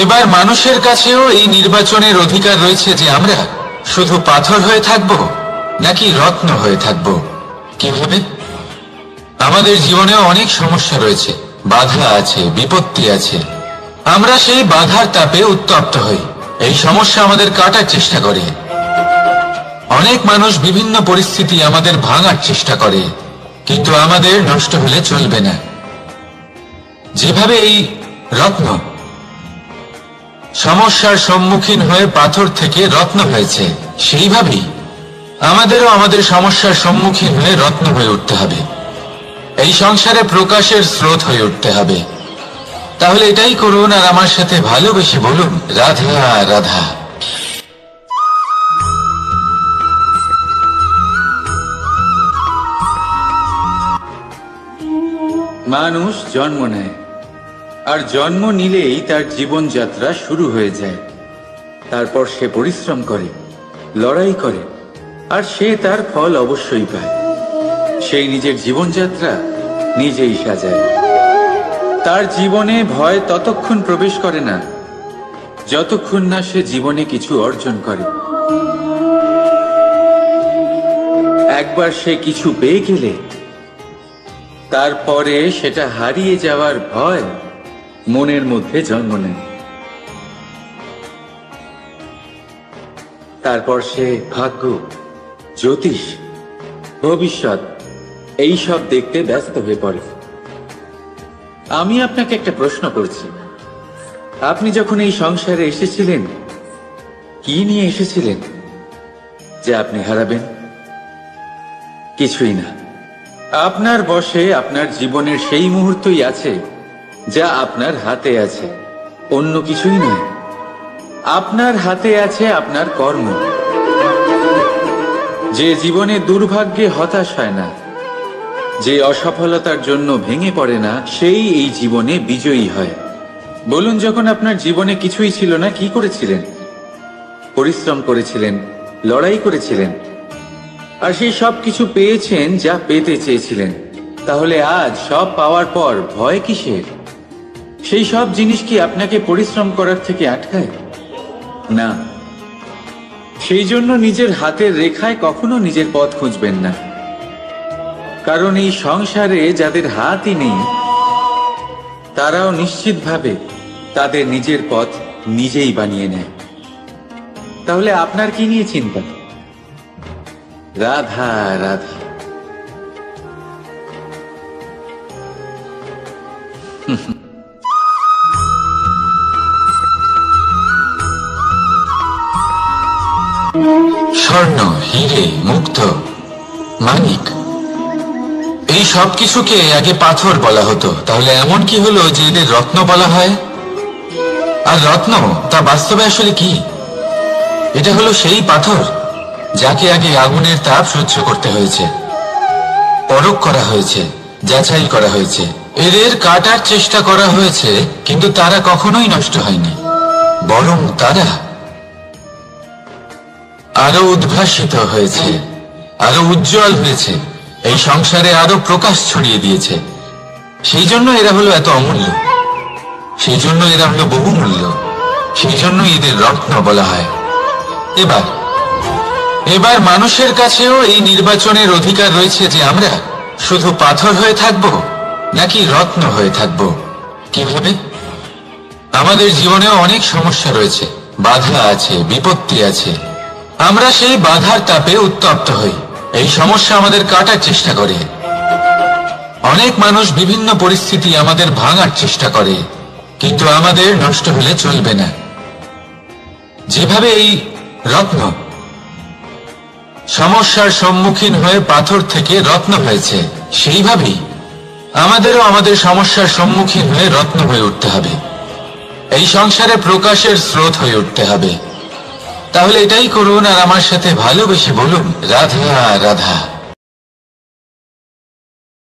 এবার মানুষের কাছেও এই নির্বাচনের অধিকার রয়েছে যে আমরা শুধু পাথর হয়ে থাকব নাকি রত্ন হয়ে থাকব। কিভাবে? আমাদের জীবনেও অনেক সমস্যা রয়েছে, বাধা আছে, বিপত্তি আছে। আমরা সেই বাধার তাপে উত্তপ্ত হই, এই সমস্যা আমাদের কাটার চেষ্টা করে। অনেক মানুষ বিভিন্ন পরিস্থিতি আমাদের ভাঙার চেষ্টা করে, কিন্তু আমাদের নষ্ট হলে চলবে না। যেভাবে এই রত্ন সমস্যার সম্মুখীন হয়ে পাথর থেকে রত্ন হয়েছে, সেইভাবেই আমাদেরও আমাদের সমস্যার সম্মুখীন হয়ে রত্ন হয়ে উঠতে হবে, এই সংসারে প্রকাশের স্রোত হয়ে উঠতে হবে। তাহলে এটাই করুন আর আমার সাথে ভালোবেসে বলুন, রাধা রাধা। মানুষ জন্ম নেয়, আর জন্ম নিলেই তার জীবনযাত্রা শুরু হয়ে যায়। তারপর সে পরিশ্রম করে, লড়াই করে, আর সে তার ফল অবশ্যই পায়। সেই নিজের জীবনযাত্রা নিজেই সাজায়। তার জীবনে ভয় ততক্ষণ প্রবেশ করে না যতক্ষণ না সে জীবনে কিছু অর্জন করে। একবার সে কিছু পেয়ে গেলে তারপরে সেটা হারিয়ে যাওয়ার ভয় মনের মধ্যে জন্ম নেয়। তারপর সে ভাগ্য, জ্যোতিষ, ভবিষ্যৎ এই সব দেখতে ব্যস্ত হয়ে পড়ে। আমি আপনাকে একটা প্রশ্ন করছি, আপনি যখন এই সংসারে এসেছিলেন কি নিয়ে এসেছিলেন যে আপনি হারাবেন? কিছুই না। আপনার বশে আপনার জীবনের সেই মুহূর্তই আছে যা আপনার হাতে আছে, অন্য কিছুই নয়। আপনার হাতে আছে আপনার কর্ম। যে জীবনে দুর্ভাগ্যে হতাশ হয় না, যে অসফলতার জন্য ভেঙে পড়ে না, সেই এই জীবনে বিজয়ী হয়। বলুন, যখন আপনার জীবনে কিছুই ছিল না, কি করেছিলেন? পরিশ্রম করেছিলেন, লড়াই করেছিলেন, আর সেই সব কিছু পেয়েছেন যা পেতে চেয়েছিলেন। তাহলে আজ সব পাওয়ার পর ভয় কিসের? সেই সব জিনিস কি আপনাকে পরিশ্রম করার থেকে আটকায়? না। সেই জন্য নিজের হাতের রেখায় কখনো নিজের পথ খুঁজবেন না, কারণ এই সংসারে যাদের হাতই নেই তারাও নিশ্চিতভাবে তাদের নিজের পথ নিজেই বানিয়ে নেয়। তাহলে আপনার কি নিয়ে চিন্তা? রাধা রাধা। স্বর্ণ, হিরে, মুক্ত, মানিক, এই সব কিছুকে আগে পাথর বলা হতো। তাহলে এমন কি হলো যে এদের রত্ন বলা হয়? আর রত্ন তা বাস্তবে আসলে কি? এটা হলো সেই পাথর যাকে আগে আগুনের তাপ সহ্য করতে হয়েছে, পরখ করা হয়েছে, যাচাই করা হয়েছে, এদের কাটার চেষ্টা করা হয়েছে, কিন্তু তারা কখনোই নষ্ট হয়নি, বরং তারা আরো উদ্ভাসিত হয়েছে, আরো উজ্জ্বল হয়েছে, এই সংসারে আরো প্রকাশ ছড়িয়ে দিয়েছে। সেই জন্য এরা হলো এত অমূল্য, সেই জন্য এরা হলো বহুমূল্য, সেই জন্য এদের রত্ন বলা হয়। এবার মানুষের কাছেও এই নির্বাচনের অধিকার রয়েছে যে আমরা শুধু পাথর হয়ে থাকব নাকি রত্ন হয়ে থাকব। কিভাবে? আমাদের জীবনেও অনেক সমস্যা রয়েছে, বাধা আছে, বিপত্তি আছে। আমরা সেই বাধার তাপে উত্তপ্ত হই, এই সমস্যা আমাদের কাটার চেষ্টা করে। অনেক মানুষ বিভিন্ন পরিস্থিতি আমাদের ভাঙার চেষ্টা করে, কিন্তু আমাদের নষ্ট হলে চলবে না। যেভাবে এই রত্ন সমস্যার সম্মুখীন হয়ে পাথর থেকে রত্ন হয়েছে, সেইভাবেই আমাদেরও আমাদের সমস্যার সম্মুখীন হয়ে রত্ন হয়ে উঠতে হবে, এই সংসারে প্রকাশের স্রোত হয়ে উঠতে হবে। তাহলে এটাই করুন আর আমার সাথে ভালোবেসে বলুন, রাধা রাধা।